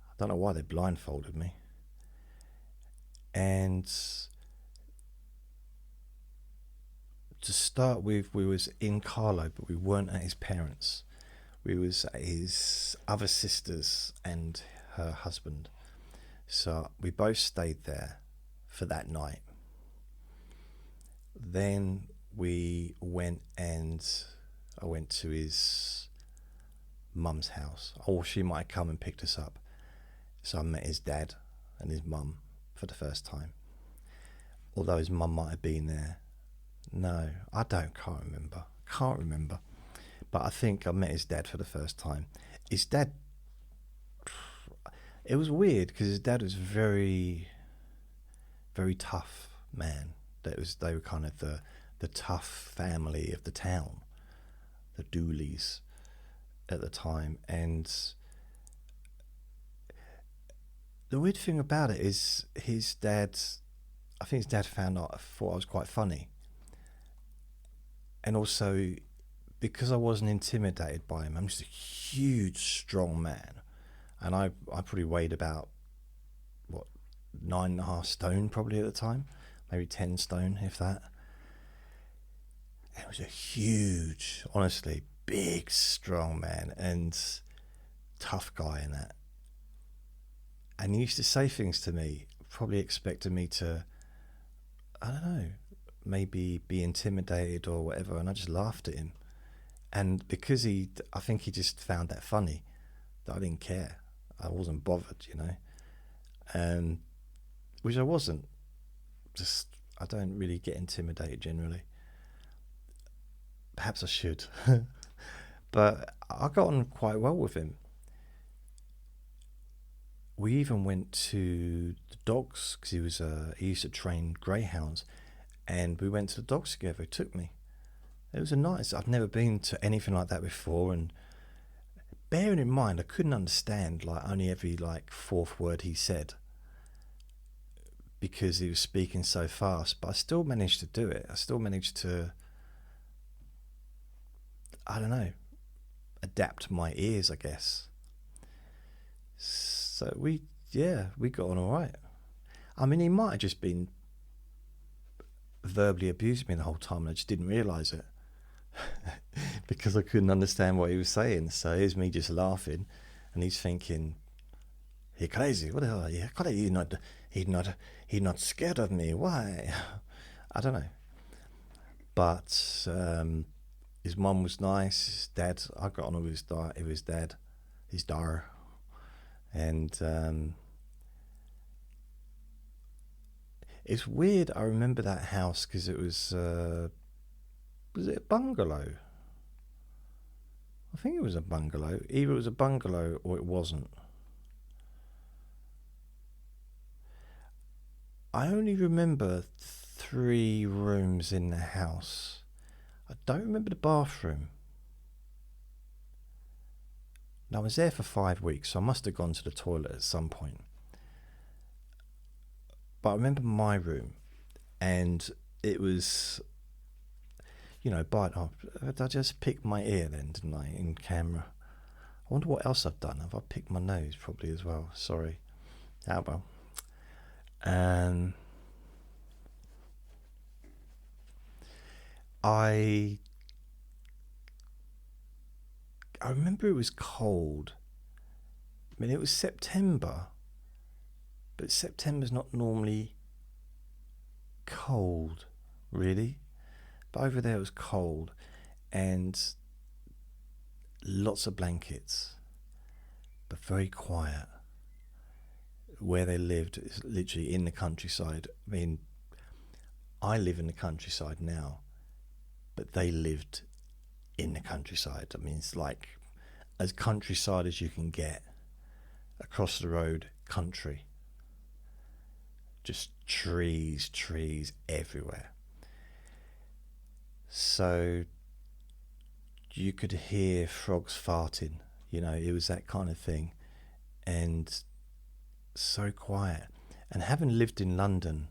I don't know why they blindfolded me. And to start with, we was in Carlow, but we weren't at his parents'. We was at his other sisters and her husband. So we both stayed there for that night. Then I went to his mum's house, or she might come and picked us up. So I met his dad and his mum for the first time. although his mum might have been there. No, I can't remember. But I think I met his dad for the first time. His dad, it was weird because his dad was very, very tough man. They were kind of the tough family of the town, the Dooleys at the time. And the weird thing about it is his dad, I think his dad thought I was quite funny. And also, because I wasn't intimidated by him, I'm just a huge, strong man. And I probably weighed about, 9.5 stone probably at the time. Maybe 10 stone, if that. It was a huge, honestly, big, strong man and tough guy in that. And he used to say things to me, probably expecting me to, I don't know, maybe be intimidated or whatever, and I just laughed at him. And because I think he just found that funny, that I didn't care. I wasn't bothered, which I wasn't. Just, I don't really get intimidated generally. Perhaps I should. But I got on quite well with him. We even went to the dogs because he used to train greyhounds, and we went to the dogs together. He took me. It was I've never been to anything like that before, and bearing in mind I couldn't understand only every fourth word he said because he was speaking so fast, but I still managed to do it. I still managed to, I don't know, adapt my ears, I guess. So we got on all right. I mean, he might have just been verbally abusing me the whole time and I just didn't realise it because I couldn't understand what he was saying. So here's me just laughing and he's thinking, you're crazy, what the hell are you? He's not scared of me, why? I don't know. But his mum was nice, his dad, I got on with his dad, his dar. And it's weird, I remember that house because it was it a bungalow? I think it was a bungalow. Either it was a bungalow or it wasn't. I only remember 3 rooms in the house. I don't remember the bathroom. Now, I was there for 5 weeks, so I must have gone to the toilet at some point. But I remember my room, and it was, I just picked my ear then, didn't I, in camera? I wonder what else I've done. Have I picked my nose? Probably as well. Sorry. Oh well. I remember it was cold. I mean, it was September, but September's not normally cold, really. But over there it was cold, and lots of blankets, but very quiet. Where they lived is literally in the countryside. I mean, I live in the countryside now, but they lived in the countryside. I mean, it's like as countryside as you can get. Across the road, country. Just trees everywhere. So you could hear frogs farting, it was that kind of thing. And so quiet. And having lived in London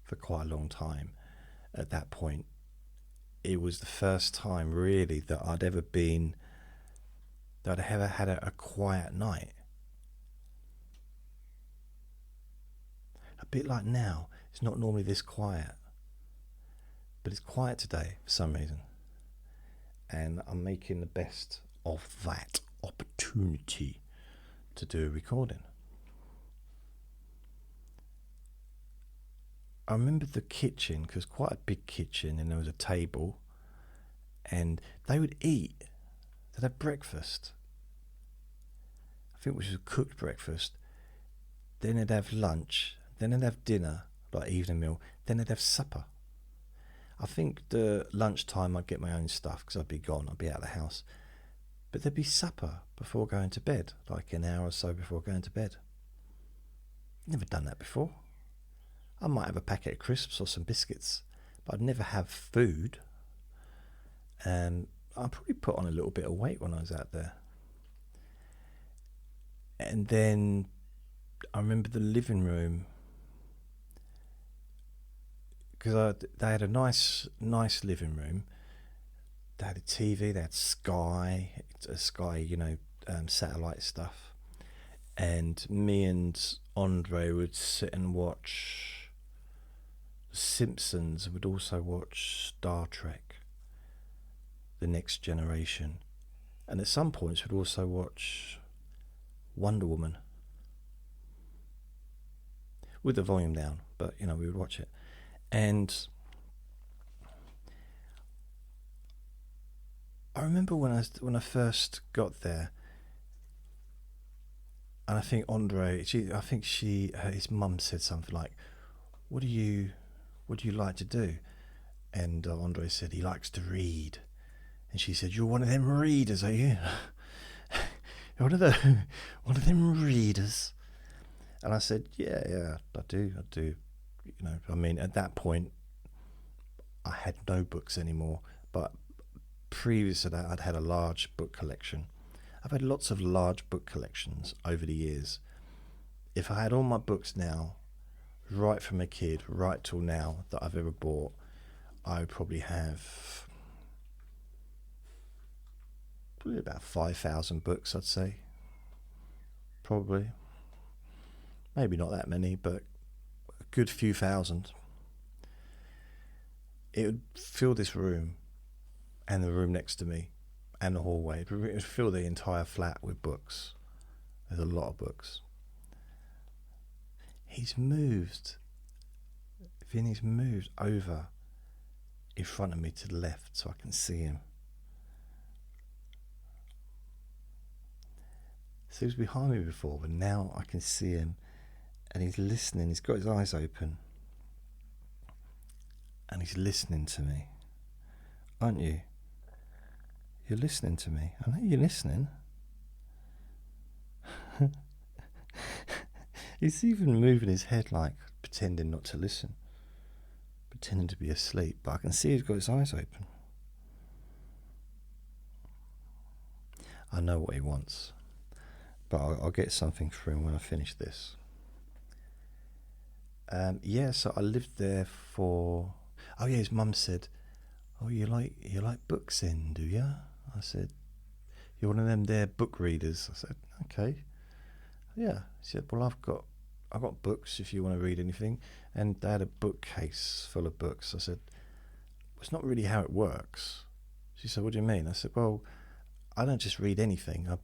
for quite a long time at that point, it was the first time really that I'd ever had a quiet night. A bit like now, it's not normally this quiet, but it's quiet today for some reason. And I'm making the best of that opportunity to do a recording. I remember the kitchen, because quite a big kitchen, and there was a table, and they would eat. They'd have breakfast. I think it was a cooked breakfast. Then they'd have lunch. Then they'd have dinner. like evening meal. Then they'd have supper. I think the lunchtime I'd get my own stuff because I'd be gone, I'd be out of the house. But there'd be supper before going to bed, like an hour or so before going to bed. Never done that before. I might have a packet of crisps or some biscuits, but I'd never have food. And I probably put on a little bit of weight when I was out there. And then I remember the living room, because they had a nice living room. They had a TV, they had Sky, satellite stuff. And me and Andre would sit and watch The Simpsons, and would also watch Star Trek, The Next Generation. And at some points we'd also watch Wonder Woman. With the volume down, but we would watch it. And I remember when I first got there, and I think Andre, his mum said something like, "What do you like to do?" And Andre said he likes to read, and she said, "You're one of them readers, are you? You're one of them readers." And I said, "Yeah, I do." At that point, I had no books anymore, but previous to that, I'd had a large book collection. I've had lots of large book collections over the years. If I had all my books now, right from a kid, right till now, that I've ever bought, I would probably have about 5,000 books, I'd say. Probably. Maybe not that many, but a good few thousand. It would fill this room, and the room next to me, and the hallway. It would fill the entire flat with books. There's a lot of books. Vinny's moved over in front of me to the left so I can see him. So he was behind me before, but now I can see him, and he's listening. He's got his eyes open, and he's listening to me. Aren't you? You're listening to me. I know you're listening. He's even moving his head, like pretending not to listen, pretending to be asleep, but I can see he's got his eyes open. I know what he wants, but I'll get something for him when I finish this. So I lived there for... Oh yeah, his mum said, "Oh, you like books then, do you?" I said, "You're one of them there book readers." I said, "Okay." "Yeah." She said, "Well, I've got books if you want to read anything." And they had a bookcase full of books. I said, "It's not really how it works." She said, "What do you mean?" I said, "Well, I don't just read anything. I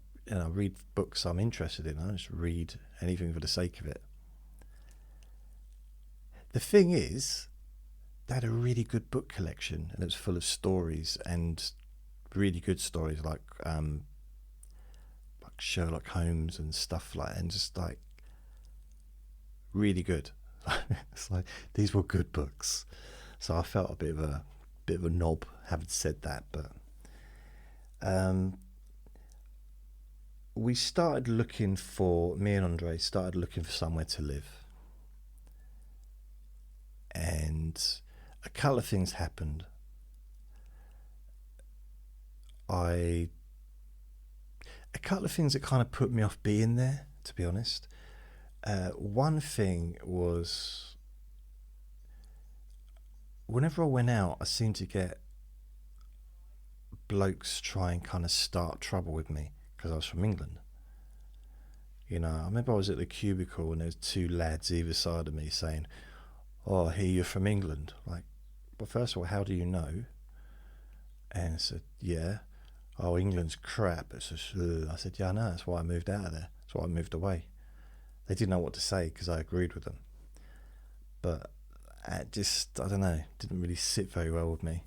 read books I'm interested in. I don't just read anything for the sake of it." The thing is, they had a really good book collection, and it was full of stories, and really good stories like Sherlock Holmes and stuff like that, and just like really good. It's like these were good books. So I felt a bit of a knob having said that, but me and Andre started looking for somewhere to live. And a couple of things happened. A couple of things that kind of put me off being there, to be honest. One thing was, whenever I went out, I seemed to get blokes try and kind of start trouble with me because I was from England. I remember I was at the cubicle and there was two lads either side of me saying, "Oh, I hear you're from England." Like, well, first of all, how do you know? And I said, "Yeah." "Oh, England's crap." I said, "Yeah, I know. That's why I moved out of there. That's why I moved away." They didn't know what to say because I agreed with them. But I don't know, didn't really sit very well with me.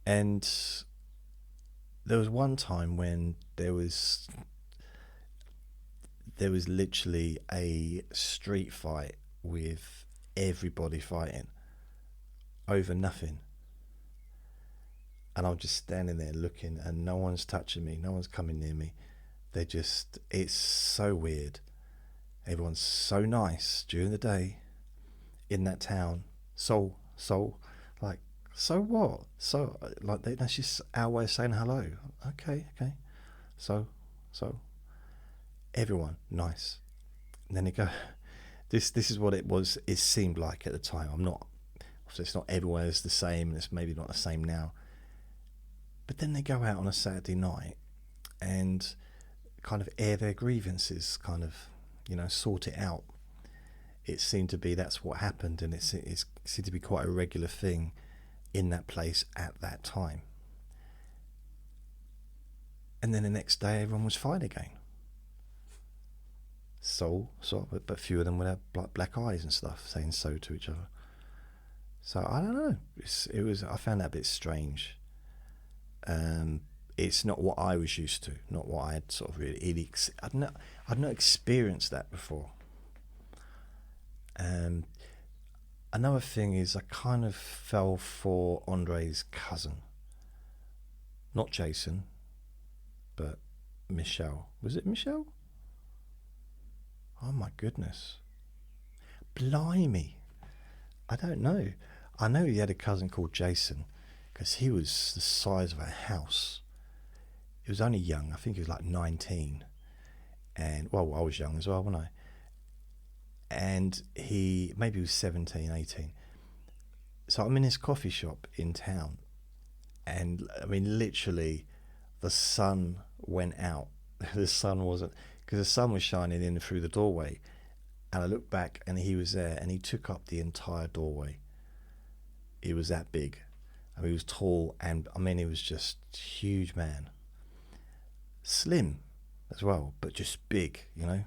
And there was one time when there was literally a street fight with everybody fighting over nothing. And I'm just standing there looking, and no one's touching me, no one's coming near me. It's so weird. Everyone's so nice during the day in that town. So, like, so what? So, like, that's just our way of saying hello. Okay. So, everyone nice. And then they go, this is what it seemed like at the time. Obviously it's not everywhere is the same, and it's maybe not the same now. But then they go out on a Saturday night and kind of air their grievances, kind of, sort it out. It seemed to be that's what happened, and it seemed to be quite a regular thing in that place at that time. And then the next day, everyone was fine again. But few of them would have black eyes and stuff, saying so to each other. So I don't know. I found that a bit strange. It's not what I was used to, not what I had sort of really. I'd not experienced that before. Another thing is I kind of fell for Andre's cousin, not Jason, but Michelle. Was it Michelle? Oh my goodness, blimey! I don't know. I know he had a cousin called Jason because he was the size of a house. He was only young. I think he was like 19. And, well, I was young as well, wasn't I? And maybe he was 17, 18. So I'm in this coffee shop in town. And, I mean, literally, the sun went out. The sun wasn't... Because the sun was shining in through the doorway. And I looked back, and he was there, and he took up the entire doorway. He was that big. I mean, he was tall, and, I mean, he was just a huge man. Slim as well, but just big, and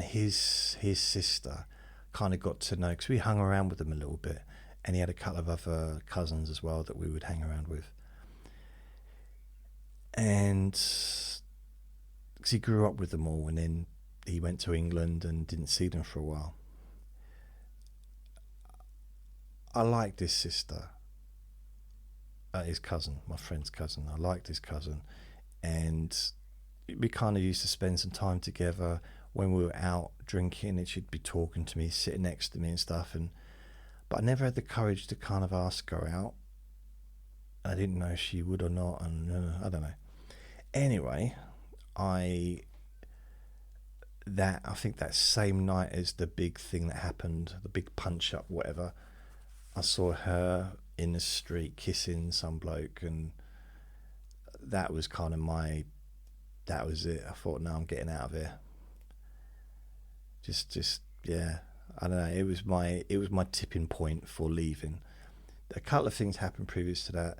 his sister kind of got to know, because we hung around with them a little bit, and he had a couple of other cousins as well that we would hang around with. And because he grew up with them all, and then he went to England and didn't see them for a while. I liked his sister. His cousin, my friend's cousin. I liked his cousin, and we kind of used to spend some time together when we were out drinking, and she'd be talking to me, sitting next to me and stuff. But I never had the courage to kind of ask her out. I didn't know if she would or not, and I don't know. Anyway, I think that same night as the big thing that happened, the big punch up, whatever, I saw her in the street kissing some bloke, and that was kind of that was it. I thought, no, I'm getting out of here. Just yeah, I don't know. It was my tipping point for leaving. A couple of things happened previous to that.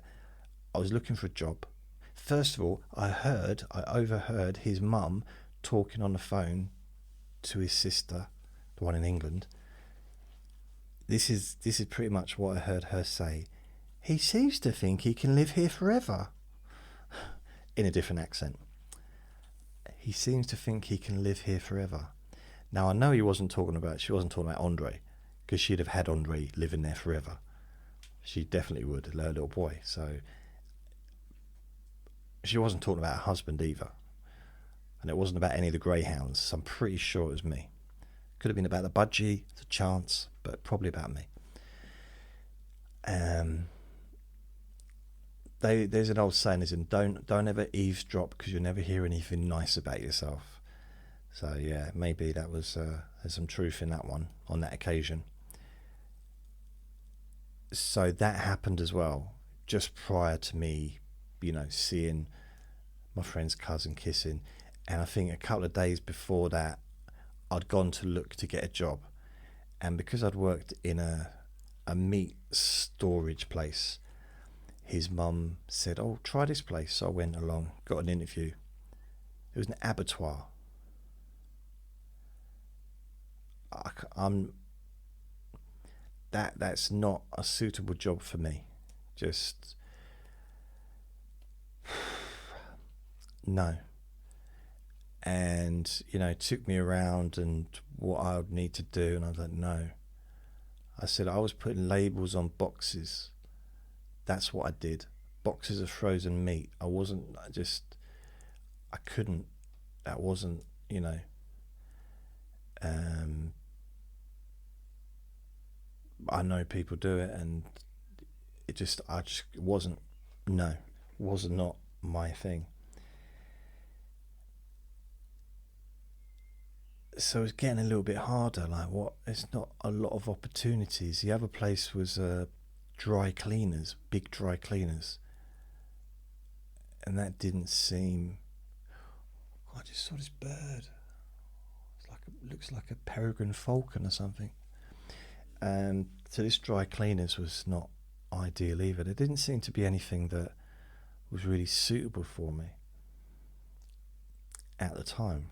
I was looking for a job. First of all, I overheard his mum talking on the phone to his sister, the one in England. This is pretty much what I heard her say. He seems to think he can live here forever. In a different accent. He seems to think he can live here forever. Now, I know she wasn't talking about Andre, because she'd have had Andre living there forever. She definitely would, her little boy. So she wasn't talking about her husband either. And it wasn't about any of the greyhounds, so I'm pretty sure it was me. Could have been about the budgie, the chance, but probably about me. There's an old saying, don't ever eavesdrop, because you'll never hear anything nice about yourself. So yeah, maybe that was there's some truth in that one on that occasion. So that happened as well, just prior to me, seeing my friend's cousin kissing. And I think a couple of days before that, I'd gone to look to get a job, and because I'd worked in a meat storage place, his mum said, "Oh, try this place." So I went along, got an interview. It was an abattoir. That's not a suitable job for me. Just no. and, you know, took me around and what I would need to do. And I was like, no. I said, I was putting labels on boxes. That's what I did. Boxes of frozen meat. I couldn't, that wasn't, you know, I know people do it, and it wasn't not my thing. So it's getting a little bit harder. Like, it's not a lot of opportunities. The other place was dry cleaners, big dry cleaners, and that didn't seem. I just saw this bird. Looks like a peregrine falcon or something. So this dry cleaners was not ideal either. There didn't seem to be anything that was really suitable for me at the time.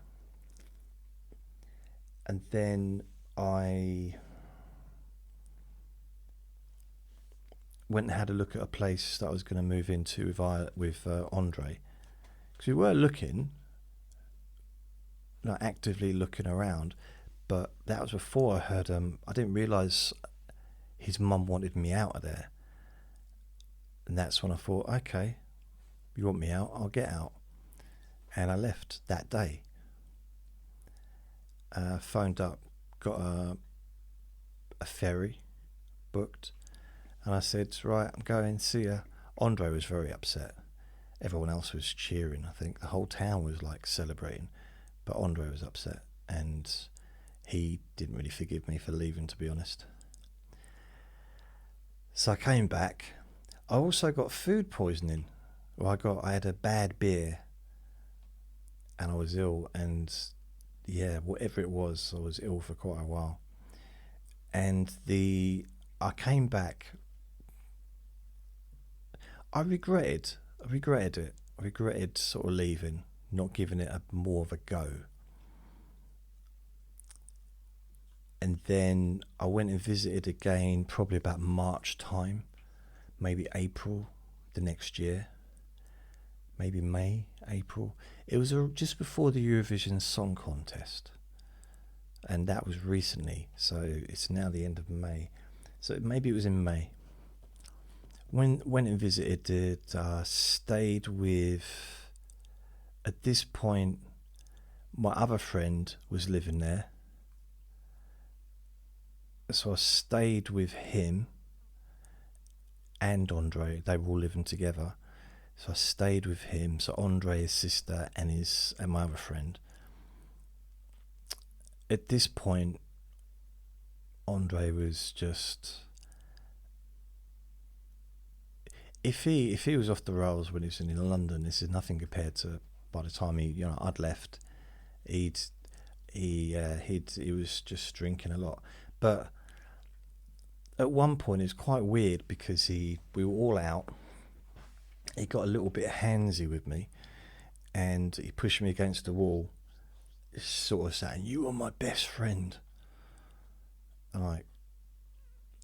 And then I went and had a look at a place that I was going to move into with Andre, because we were looking, not actively looking around, but that was before I heard. I didn't realise his mum wanted me out of there, and that's when I thought, okay, you want me out, I'll get out, and I left that day. Phoned up, got a ferry booked, and I said, right, I'm going, see ya. Andre was very upset. Everyone else was cheering. I think the whole town was like celebrating, but Andre was upset, and he didn't really forgive me for leaving, to be honest. So I came back. I also got food poisoning. I had a bad beer, and I was ill, and yeah, whatever it was, I was ill for quite a while. And I came back. I regretted it. I regretted sort of leaving, not giving it more of a go. And then I went and visited again, probably about March time, maybe April the next year, maybe May, April. It was just before the Eurovision Song Contest, and that was recently, so it's now the end of May. So maybe it was in May. Went and visited it, stayed with, at this point, my other friend was living there. So I stayed with him and Andre. They were all living together. So I stayed with him. So Andre, his sister, and my other friend. At this point, Andre was just. If he was off the rails when he was in London, this is nothing compared to by the time I'd left. He was just drinking a lot. But at one point it was quite weird because we were all out. He got a little bit handsy with me, and he pushed me against the wall, sort of saying, "You are my best friend." And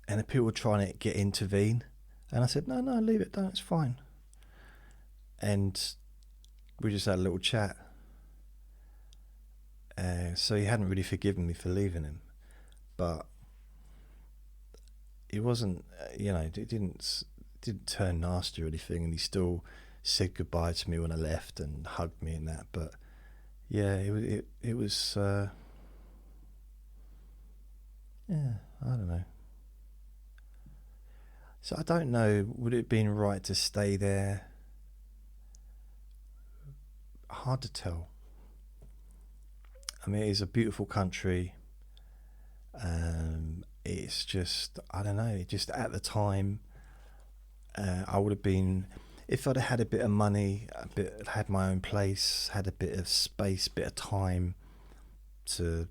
the people were trying to intervene, and I said, "No, leave it, it's fine." And we just had a little chat. So he hadn't really forgiven me for leaving him, but it wasn't, it didn't turn nasty or anything, and he still said goodbye to me when I left and hugged me and that. But yeah, it was I don't know. So I don't know, would it have been right to stay there? Hard to tell. I mean, it is a beautiful country. It's just, I don't know, just at the time, I would have been, if I'd have had a bit of money, had my own place, had a bit of space, bit of time to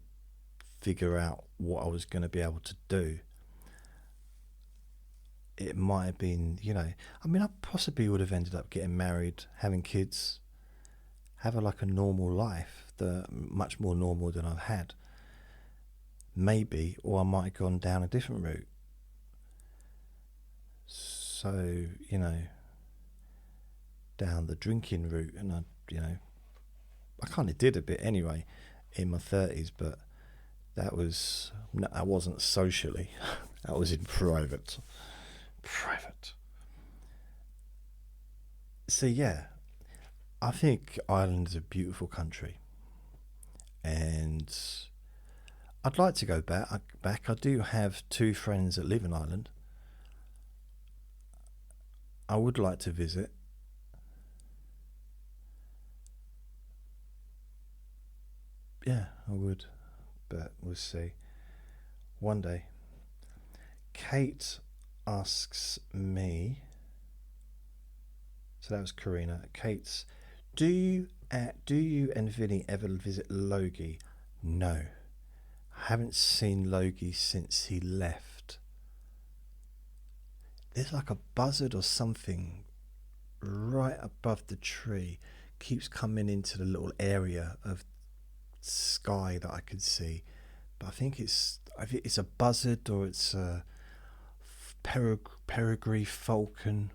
figure out what I was going to be able to do, it might have been, I mean, I possibly would have ended up getting married, having kids, have a normal life, much more normal than I've had. Maybe, or I might have gone down a different route. So, down the drinking route, and I kind of did a bit anyway in my 30s, but that wasn't socially. That was in private. So yeah, I think Ireland is a beautiful country, and I'd like to go back. I do have 2 friends that live in Ireland. I would like to visit. Yeah, I would, but we'll see. One day. Kate asks me. So that was Karina. Kate's. Do you and Vinny ever visit Logie? No, I haven't seen Logie since he left. There's like a buzzard or something right above the tree. Keeps coming into the little area of sky that I could see, but I think it's a buzzard, or it's a peregrine falcon,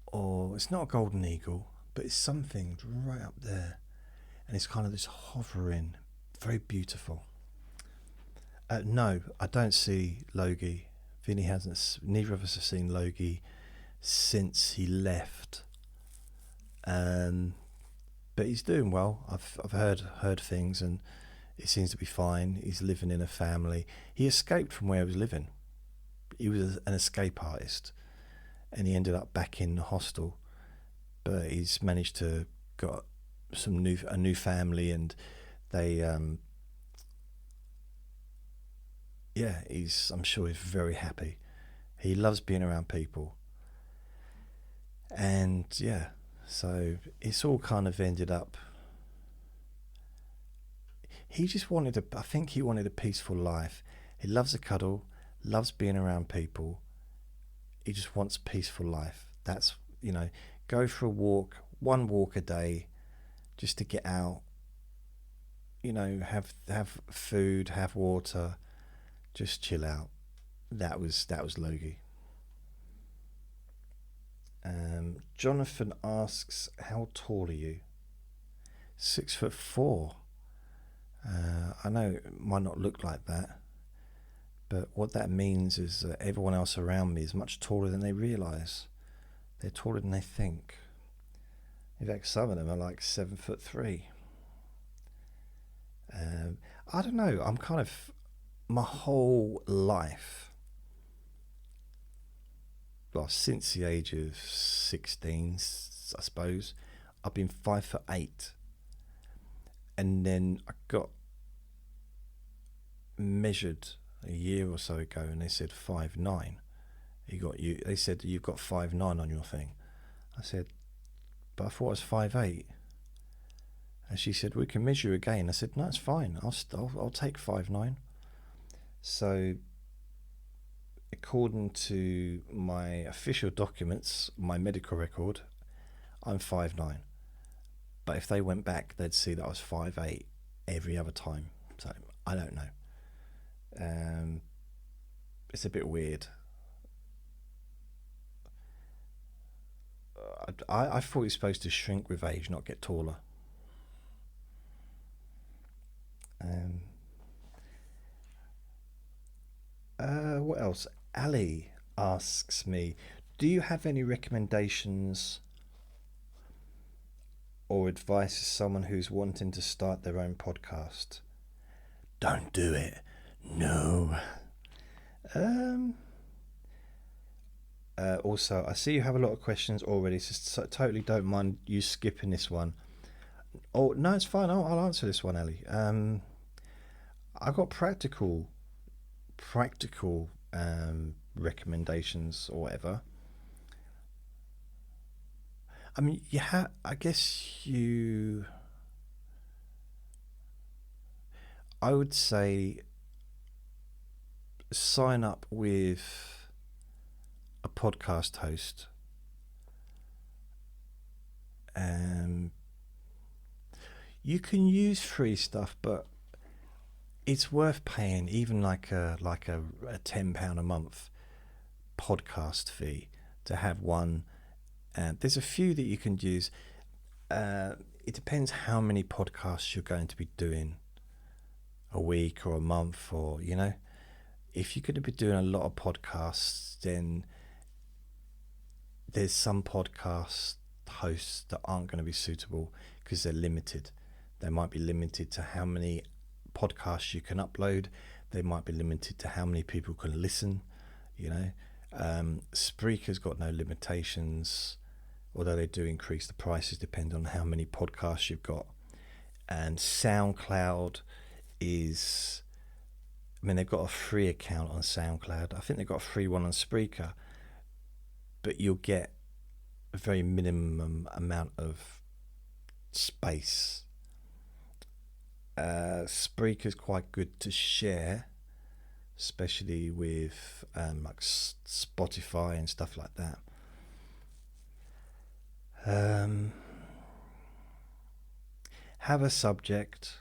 or it's not a golden eagle, but it's something right up there, and it's kind of this hovering, very beautiful. No, I don't see Logie. Vinny hasn't. Neither of us have seen Logie since he left. But he's doing well. I've heard things, and it seems to be fine. He's living in a family. He escaped from where he was living. He was an escape artist, and he ended up back in the hostel. But he's managed to got a new family, and they I'm sure he's very happy. He loves being around people, and yeah. So it's all kind of ended up. He just I think he wanted a peaceful life. He loves a cuddle, loves being around people. He just wants a peaceful life. That's, go for a walk, 1 walk a day, just to get out. Have food, have water, just chill out. That was Logie. Jonathan asks, how tall are you? 6'4". I know it might not look like that, but what that means is that everyone else around me is much taller than they realise. They're taller than they think. In fact, some of them are like 7'3". I don't know. I'm kind of, my whole life, well, since the age of 16, I suppose, I've been 5'8", and then I got measured a year or so ago, and they said 5'9". They said you've got 5'9" on your thing. I said, but I thought I was 5'8". And she said, we can measure you again. I said, no, it's fine. I'll take 5'9". So, according to my official documents, my medical record, I'm 5'9". But if they went back, they'd see that I was 5'8" every other time. So I don't know. It's a bit weird. I thought you're supposed to shrink with age, not get taller. What else? Ali asks me, do you have any recommendations or advice to someone who's wanting to start their own podcast? Don't do it. No. Also, I see you have a lot of questions already, so totally don't mind you skipping this one. Oh, no, it's fine. I'll answer this one, Ali. I've got practical recommendations or whatever. I mean, I would say sign up with a podcast host. You can use free stuff, but it's worth paying even like a £10 a month podcast fee to have one. There's a few that you can use. it depends how many podcasts you're going to be doing a week or a month, or, you know, if you're going to be doing a lot of podcasts, then there's some podcast hosts that aren't going to be suitable because they're limited. They might be limited to how many podcasts you can upload. They might be limited to how many people can listen, you know. Spreaker's got no limitations, although they do increase the prices depending on how many podcasts you've got. And SoundCloud is, I mean, they've got a free account on SoundCloud. I think they've got a free one on Spreaker, but you'll get a very minimum amount of space. Spreaker's quite good to share, especially with like Spotify and stuff like that. Have a subject,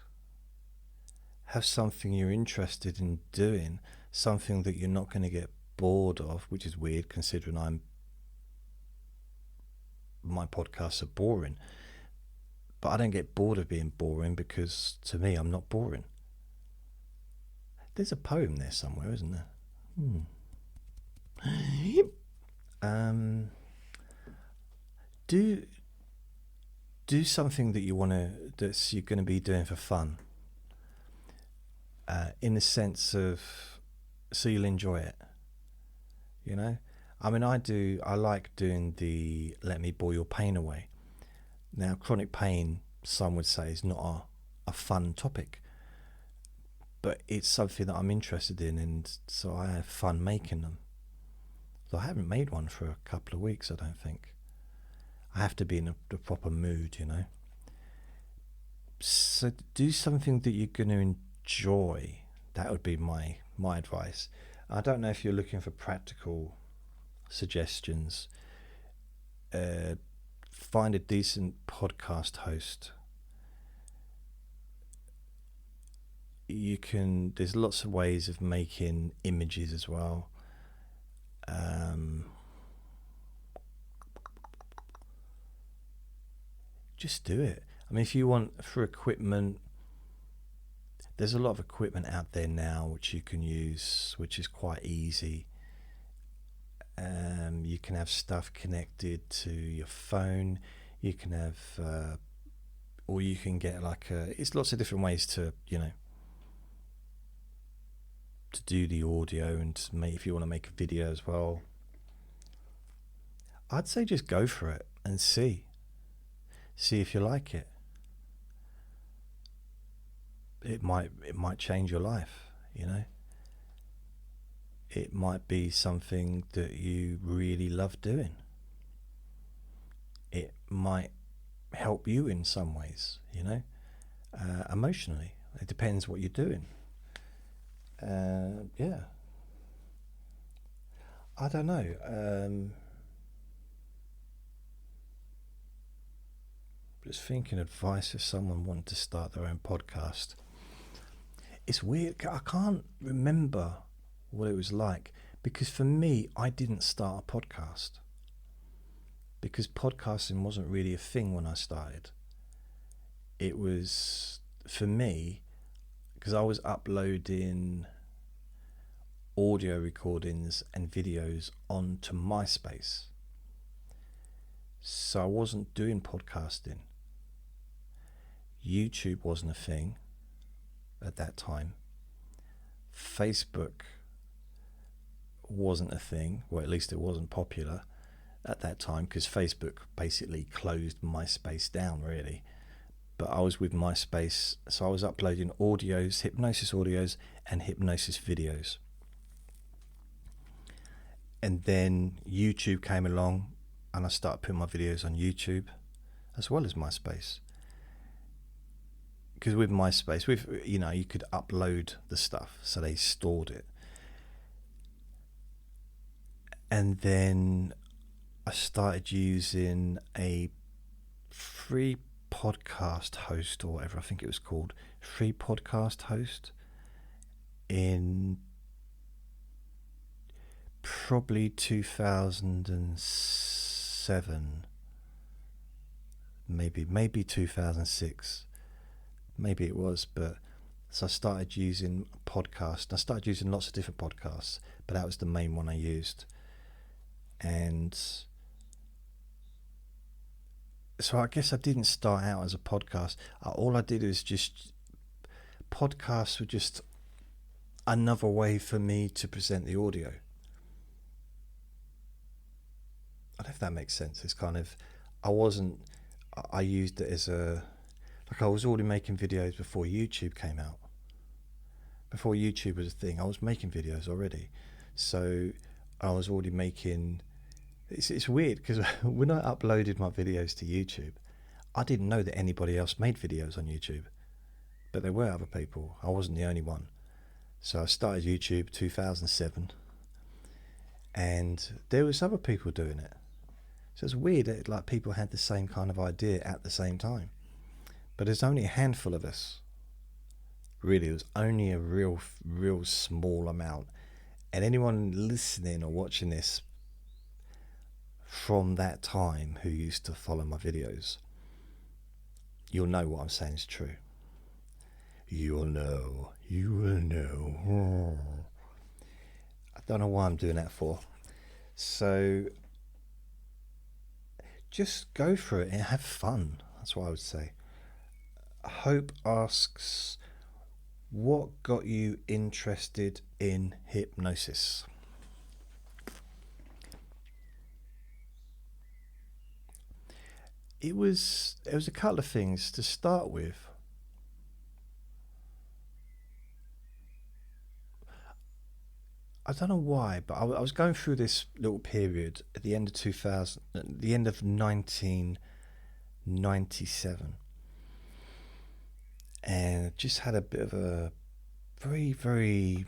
have something you're interested in doing, something that you're not going to get bored of, which is weird considering my podcasts are boring, but I don't get bored of being boring because to me I'm not boring. There's a poem there somewhere, isn't there? Do something that you're going to be doing for fun, in the sense of, so you'll enjoy it, you know. I mean, I like doing the Let Me Bore Your Pain Away. Now, chronic pain, some would say, is not a fun topic, but it's something that I'm interested in, and so I have fun making them. So I haven't made one for a couple of weeks, I don't think. I have to be in the proper mood, you know. So do something that you're going to enjoy. That would be my advice. I don't know if you're looking for practical suggestions. Find a decent podcast host. There's lots of ways of making images as well. Just do it. I mean, if you want, for equipment, there's a lot of equipment out there now which you can use, which is quite easy. You can have stuff connected to your phone. You can have, or you can get it's lots of different ways to, you know, to do the audio, and if you want to make a video as well. I'd say just go for it and see if you like it. It might change your life, you know. It might be something that you really love doing. It might help you in some ways, you know, emotionally. It depends what you're doing. Yeah. I don't know. Just thinking advice if someone wanted to start their own podcast. It's weird. I can't remember what it was like, because for me, I didn't start a podcast because podcasting wasn't really a thing when I started. It was, for me, because I was uploading audio recordings and videos onto MySpace, so I wasn't doing podcasting. YouTube wasn't a thing at that time. Facebook wasn't a thing, well, at least it wasn't popular at that time, because Facebook basically closed MySpace down, really. But I was with MySpace, so I was uploading audios, hypnosis audios and hypnosis videos. And then YouTube came along and I started putting my videos on YouTube as well as MySpace. Because with MySpace, you could upload the stuff, so they stored it. And then I started using a free podcast host, or whatever I think it was called, free podcast host, in probably 2007, maybe 2006, maybe it was. But so I started using podcasts. I started using lots of different podcasts, but that was the main one I used. And so I guess I didn't start out as a podcast. All I did was just, podcasts were just another way for me to present the audio. I don't know if that makes sense. It's kind of, I used it as I was already making videos before YouTube came out. Before YouTube was a thing, I was making videos already. So I was already making, it's weird because when I uploaded my videos to YouTube, I didn't know that anybody else made videos on YouTube. But there were other people. I wasn't the only one. So I started YouTube 2007, and there was other people doing it. So it's weird that like people had the same kind of idea at the same time. But there's only a handful of us. Really, it was only a real small amount. And anyone listening or watching this from that time who used to follow my videos, you'll know what I'm saying is true. You will know. I don't know why I'm doing that for. So just go for it and have fun. That's what I would say. Hope asks, what got you interested in hypnosis? It was a couple of things to start with. I don't know why, but I was going through this little period at the end of 2000, at the end of 1997, and just had a bit of a very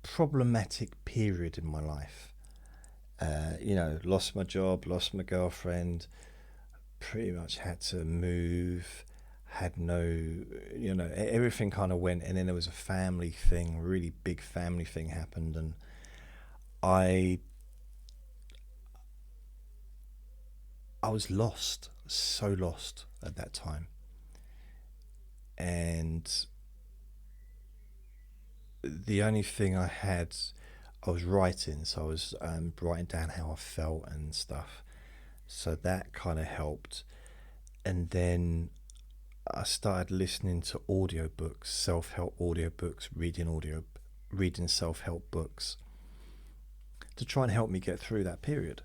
problematic period in my life. Lost my job, lost my girlfriend, pretty much had to move, had no, everything kind of went, and then there was a family thing, really big family thing happened, and I was lost, so lost at that time. And the only thing I was writing, so I was writing down how I felt and stuff. So that kind of helped. And then I started listening to audiobooks, self-help audiobooks, reading self-help books to try and help me get through that period.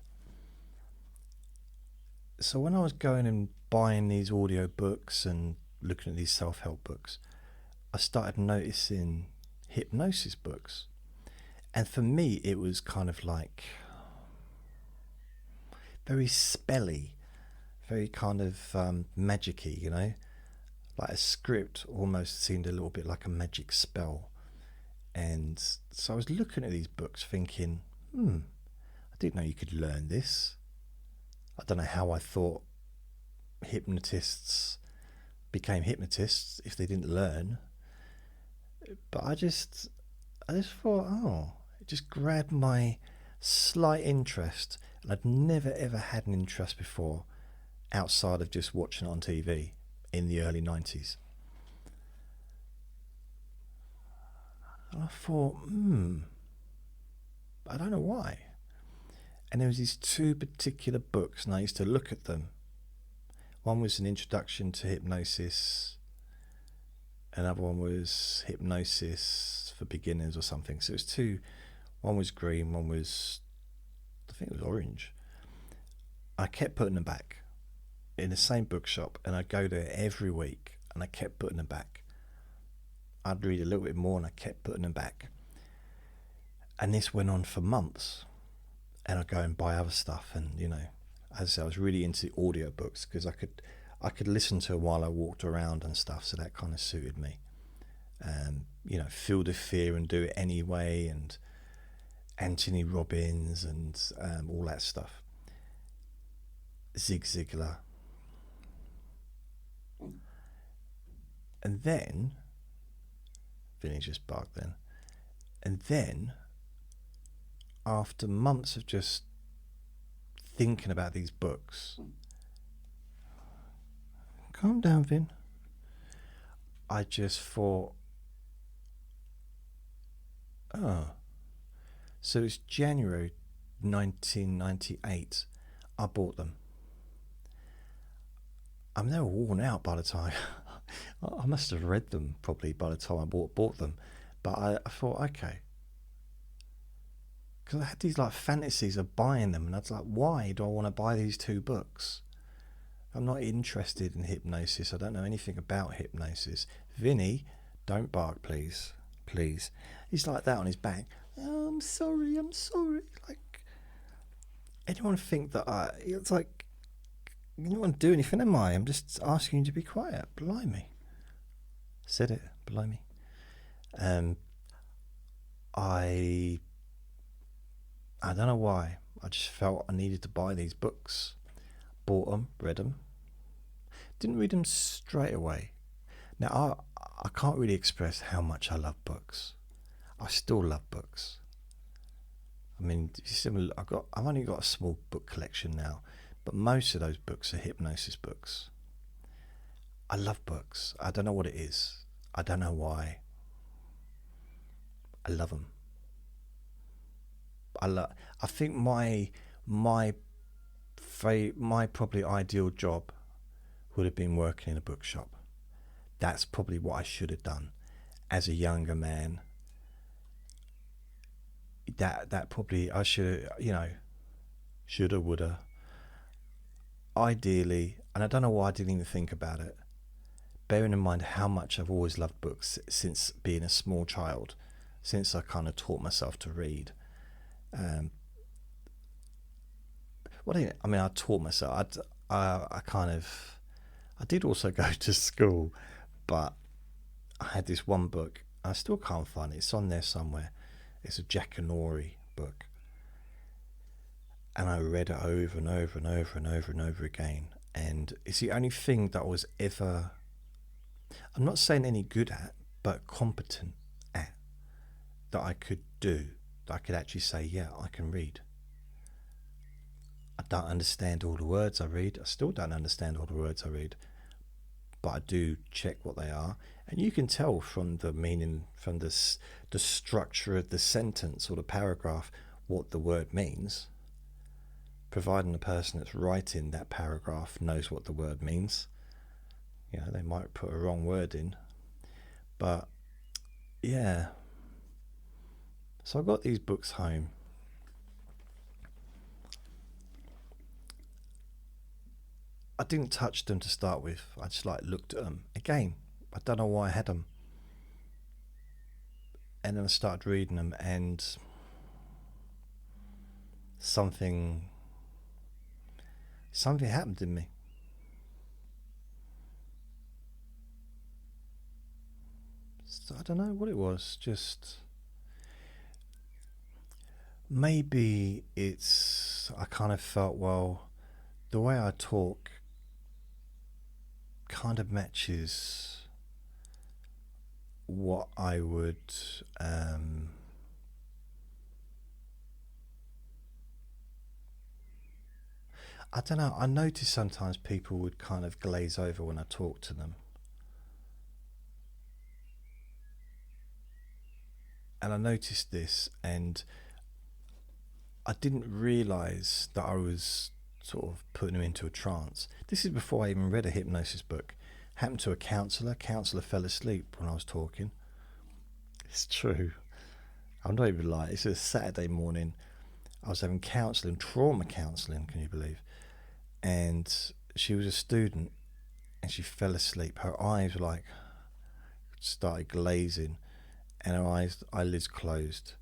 So when I was going and buying these audiobooks and looking at these self-help books, I started noticing hypnosis books. And for me, it was kind of like very spelly, very kind of magic-y, like a script almost seemed a little bit like a magic spell. And so I was looking at these books thinking, I didn't know you could learn this. I don't know how I thought hypnotists became hypnotists if they didn't learn. But I just thought, it just grabbed my slight interest. And I'd never ever had an interest before outside of just watching it on TV in the early 90s. And I thought, I don't know why. And there was these two particular books, and I used to look at them. One was an introduction to hypnosis. Another one was hypnosis for beginners or something. So it was two. One was green, one was, I think it was orange. I kept putting them back in the same bookshop, and I'd go there every week, and I kept putting them back. I'd read a little bit more, and I kept putting them back. And this went on for months. And I'd go and buy other stuff, and as I said, I was really into audiobooks because I could listen to them while I walked around and stuff, so that kind of suited me. Feel the Fear and Do It Anyway, and Anthony Robbins, and all that stuff. Zig Ziglar. And then, Vinny just barked then. And then, after months of just thinking about these books. Calm down, Vin. I just thought, oh, so it's January 1998. I bought them. I mean, they were worn out by the time. I must have read them probably by the time I bought them. But I thought, okay. Because I had these like fantasies of buying them, and I was like, why do I want to buy these 2 books? I'm not interested in hypnosis. I don't know anything about hypnosis. Vinny, don't bark, please. Please. He's like that on his back. Oh, I'm sorry. Like, anyone think that it's like, you don't want to do anything, am I? I'm just asking you to be quiet. Blimey. Said it. Blimey. I don't know why. I just felt I needed to buy these books. Bought them, read them. Didn't read them straight away. Now, I can't really express how much I love books. I still love books. I mean, I've only got a small book collection now, but most of those books are hypnosis books. I love books. I don't know what it is. I don't know why. I love them. I think my probably ideal job would have been working in a bookshop. That's probably what I should have done as a younger man. That probably I should, shoulda, woulda. Ideally, and I don't know why I didn't even think about it, bearing in mind how much I've always loved books since being a small child, since I kind of taught myself to read. I taught myself. I did also go to school, but I had this one book. I still can't find it. It's on there somewhere. It's a Jackanory book. And I read it over and over and over and over and over again. And it's the only thing that I was ever, I'm not saying any good at, but competent at, that I could do. That I could actually say, yeah, I can read. I don't understand all the words I read. I still don't understand all the words I read. But I do check what they are. And you can tell from the meaning, from the structure of the sentence or the paragraph, what the word means, providing the person that's writing that paragraph knows what the word means. They might put a wrong word in. But, yeah. So I got these books home. I didn't touch them to start with. I just looked at them. Again, I don't know why I had them. And then I started reading them, and something happened in me. So I don't know what it was. Just maybe I kind of felt, well, the way I talk kind of matches what I would I don't know, I notice sometimes people would kind of glaze over when I talk to them. And I noticed this, and I didn't realise that I was sort of putting them into a trance. This is before I even read a hypnosis book. Happened to a counsellor. Counsellor fell asleep when I was talking. It's true. I'm not even lying. It's a Saturday morning. I was having counselling, trauma counselling, can you believe? And she was a student, and she fell asleep. Her eyes were started glazing, and her eyelids closed.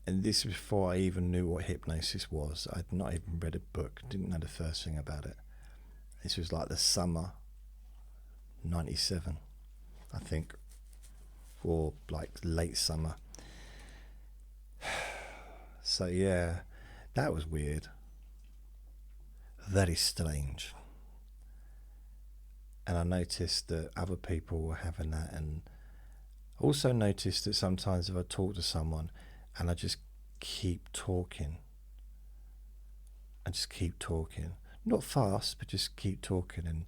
And this was before I even knew what hypnosis was. I'd not even read a book, didn't know the first thing about it. This was the summer, 97, I think, or late summer. So yeah, that was weird. Very strange. And I noticed that other people were having that, and also noticed that sometimes if I talk to someone and I just keep talking, and just keep talking. Not fast, but just keep talking and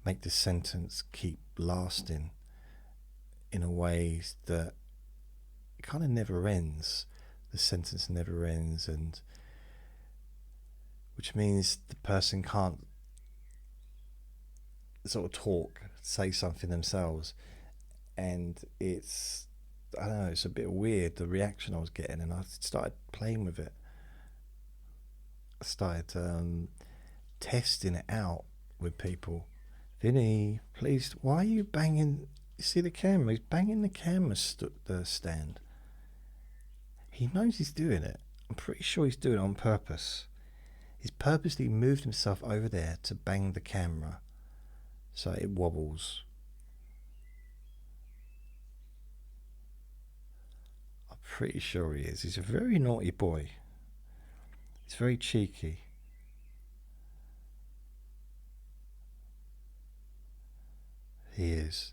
make the sentence keep lasting in a way that it kind of never ends. The sentence never ends, and which means the person can't sort of talk, say something themselves, and it's, I don't know, it's a bit weird, the reaction I was getting, and I started playing with it. I started testing it out with people. Vinny, please, why are you banging? You see the camera? He's banging the camera the stand. He knows he's doing it. I'm pretty sure he's doing it on purpose. He's purposely moved himself over there to bang the camera so it wobbles. I'm pretty sure he is. He's a very naughty boy. He's very cheeky. He is.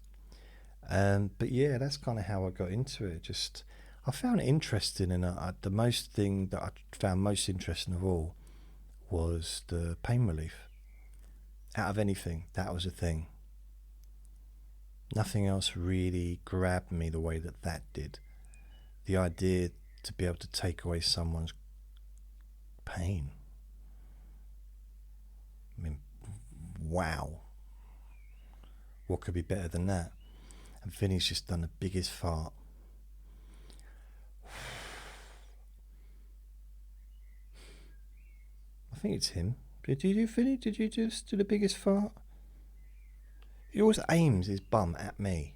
But yeah, that's kind of how I got into it. Just, I found it interesting, and the most thing that I found most interesting of all was the pain relief. Out of anything, that was a thing. Nothing else really grabbed me the way that that did. The idea to be able to take away someone's pain. I mean, wow. What could be better than that? And Vinny's just done the biggest fart. I think it's him. Did you do, Vinny? Did you just do the biggest fart? He always aims his bum at me.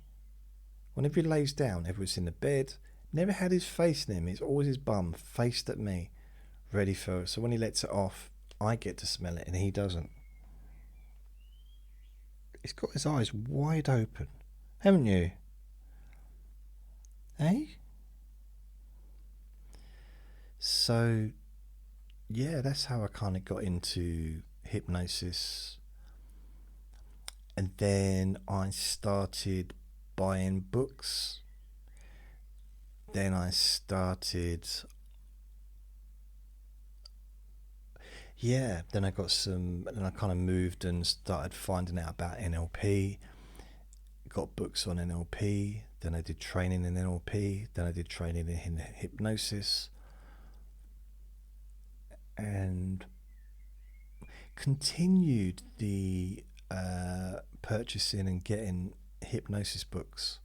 Whenever he lays down, ever it's in the bed, never had his face in him. It's always his bum faced at me, ready for it. So when he lets it off, I get to smell it and he doesn't. He's got his eyes wide open, haven't you? Eh? So, yeah, that's how I kind of got into hypnosis. And then I started buying books. Then I started... Yeah, then I got some... And I kind of moved and started finding out about NLP. Got books on NLP. Then I did training in NLP. Then I did training in hypnosis. And continued the purchasing and getting hypnosis books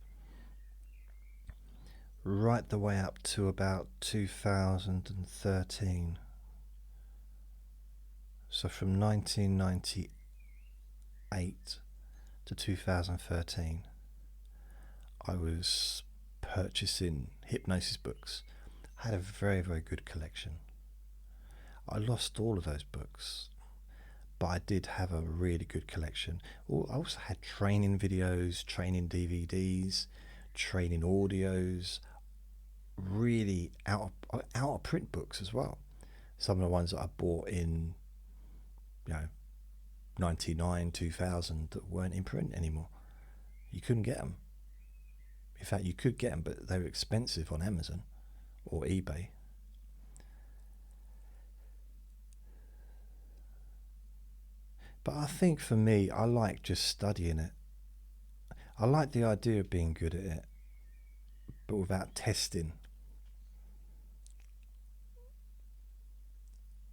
right the way up to about 2013. So from 1998 to 2013, I was purchasing hypnosis books. I had a very, very good collection. I lost all of those books, but I did have a really good collection. I also had training videos, training DVDs, training audios, really out of print books as well. Some of the ones that I bought in, 99, 2000 that weren't in print anymore. You couldn't get them. In fact, you could get them, but they were expensive on Amazon or eBay. But I think for me, I like just studying it. I like the idea of being good at it, but without testing.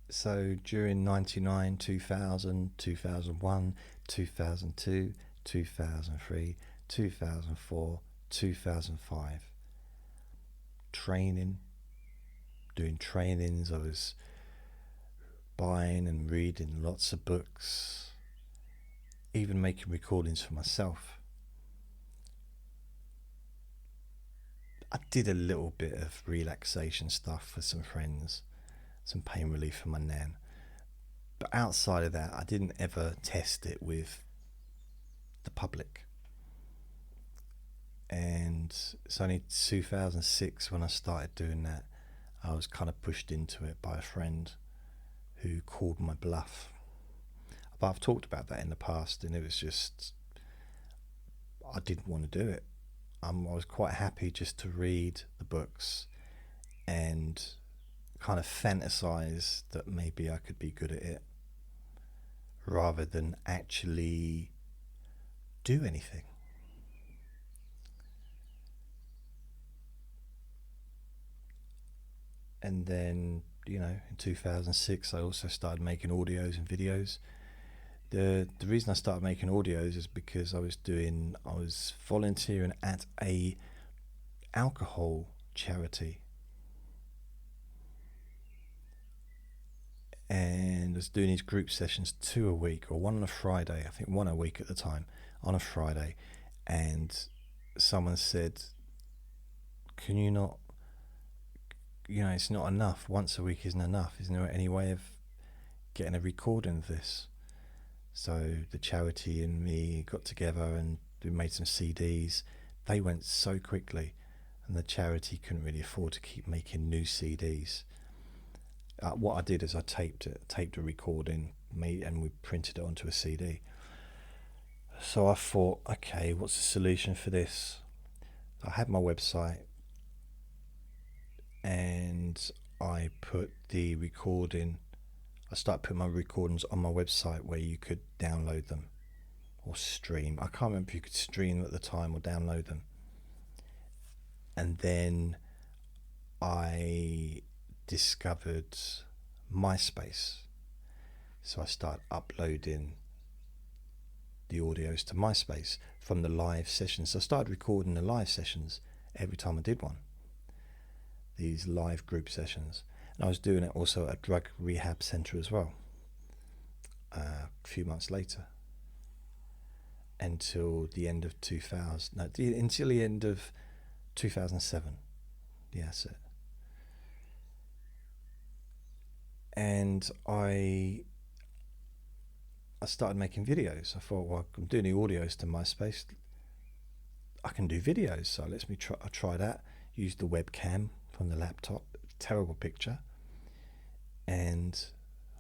So during 99, 2000, 2001, 2002, 2003, 2004, 2005, doing trainings, I was buying and reading lots of books, even making recordings for myself. I did a little bit of relaxation stuff for some friends, some pain relief for my nan, but outside of that I didn't ever test it with the public. And it's only 2006 when I started doing that. I was kind of pushed into it by a friend who called my bluff. But I've talked about that in the past, and it was just, I didn't want to do it. I was quite happy just to read the books and kind of fantasize that maybe I could be good at it rather than actually do anything. And then, in 2006, I also started making audios and videos. The reason I started making audios is because I was volunteering at a alcohol charity, and I was doing these group sessions, 2 a week, or one on a Friday. I think 1 a week at the time, on a Friday. And someone said, can you not, it's not enough. Once a week isn't enough. Isn't there any way of getting a recording of this? So the charity and me got together and we made some CDs. They went so quickly, and the charity couldn't really afford to keep making new CDs. What I did is I taped a recording, and we printed it onto a CD. So I thought, okay, what's the solution for this? I had my website, and I started putting my recordings on my website where you could download them or stream. I can't remember if you could stream them at the time or download them. And then I discovered MySpace. So I started uploading the audios to MySpace from the live sessions. So I started recording the live sessions every time I did one. These live group sessions. And I was doing it also at a drug rehab centre as well. A few months later. Until the end of until the end of 2007. Yeah, that's it. And I started making videos. I thought, well, I'm doing the audios to MySpace. I can do videos, so I try that. Use the webcam from the laptop. Terrible picture. And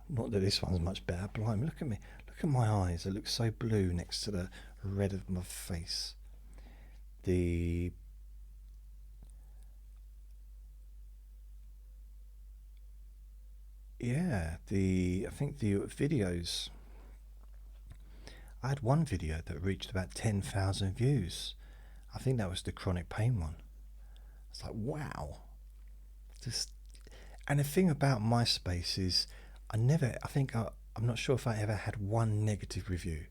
not that this one's much better. Blimey, look at me. Look at my eyes. They look so blue next to the red of my face. I think the videos, I had one video that reached about 10,000 views. I think that was the chronic pain one. It's like, wow. And the thing about MySpace is I'm not sure if I ever had one negative review.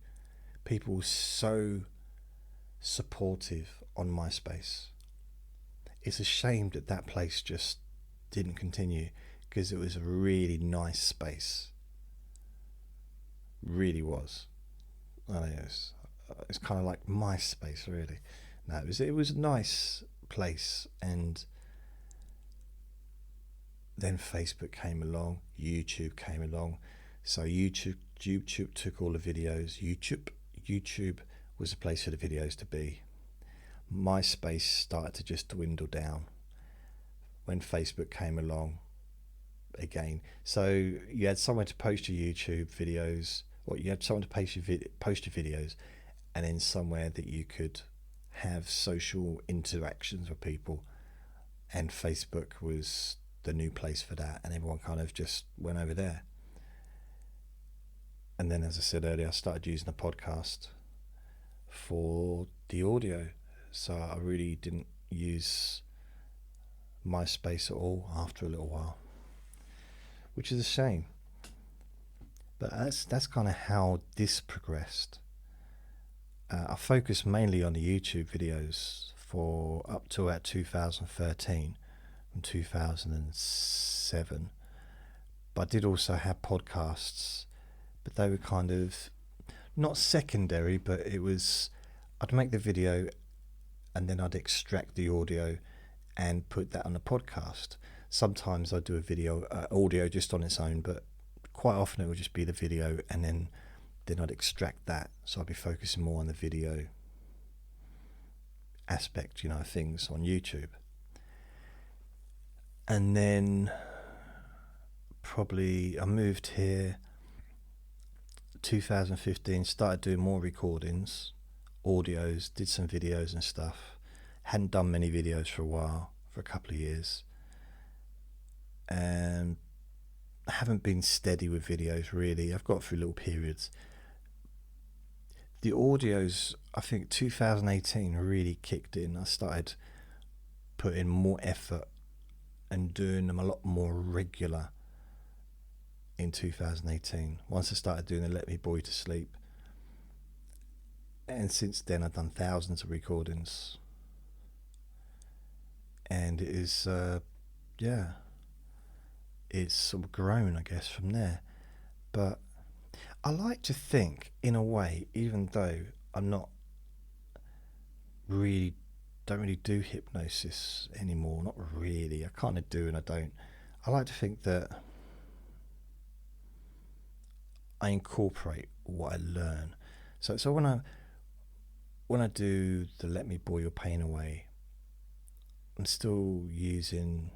People were so supportive on MySpace. It's a shame that place just didn't continue, because it was a really nice space. Really was. It's kind of like MySpace, really. No, it was a nice place. And then Facebook came along, YouTube came along. So YouTube took all the videos. YouTube was the place for the videos to be. MySpace started to just dwindle down when Facebook came along again. So you had somewhere to post your YouTube videos, or you had someone to post your videos, and then somewhere that you could have social interactions with people. And Facebook was the new place for that, and everyone kind of just went over there. And then, as I said earlier, I started using a podcast for the audio. So I really didn't use MySpace at all after a little while, which is a shame. But that's kind of how this progressed. I focused mainly on the YouTube videos for up to about 2013, from 2007. But I did also have podcasts, but they were kind of not secondary, but it was, I'd make the video and then I'd extract the audio and put that on a podcast. Sometimes I'd do a video, audio just on its own, but quite often it would just be the video, and then I'd extract that. So I'd be focusing more on the video aspect, things on YouTube. And then probably I moved here 2015, started doing more recordings, audios, did some videos and stuff. Hadn't done many videos for a while, for a couple of years. and I haven't been steady with videos really. I've got through little periods. The audios, I think 2018 really kicked in. I started putting more effort and doing them a lot more regular in 2018. Once I started doing the Let Me Bore You to Sleep, and since then I've done thousands of recordings, and it is it's sort of grown, I guess, from there. But I like to think, in a way, even though I'm not really, don't really do hypnosis anymore, not really, I kind of do and I don't. I like to think that I incorporate what I learn. So when I do the Let Me Bore Your Pain Away, I'm still using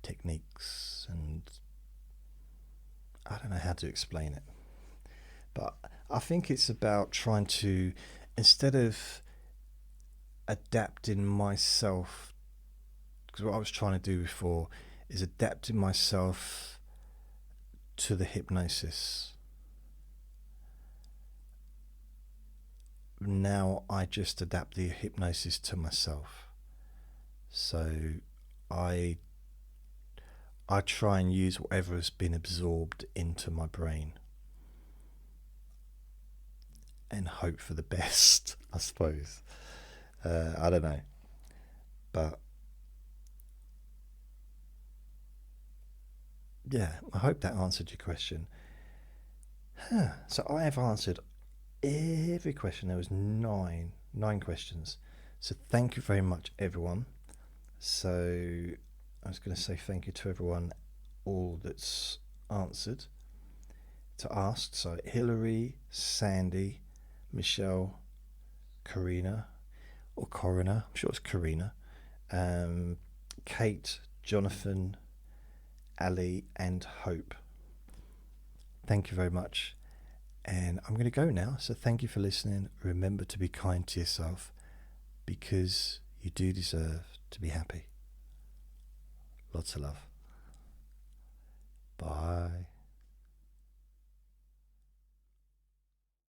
techniques, and I don't know how to explain it, but I think it's about trying to, instead of adapting myself, because what I was trying to do before is adapting myself to the hypnosis. Now I just adapt the hypnosis to myself. So I try and use whatever has been absorbed into my brain and hope for the best, I suppose. I don't know. But yeah, I hope that answered your question. So I have answered every question. There was nine questions. So thank you very much, everyone. So I was going to say thank you to everyone, all that's answered, to ask. So Hillary, Sandy, Michelle, Karina, or Corina, I'm sure it's Karina, Kate, Jonathan, Ali, and Hope. Thank you very much. And I'm going to go now. So thank you for listening. Remember to be kind to yourself, because you do deserve to be happy. Lots of love. Bye.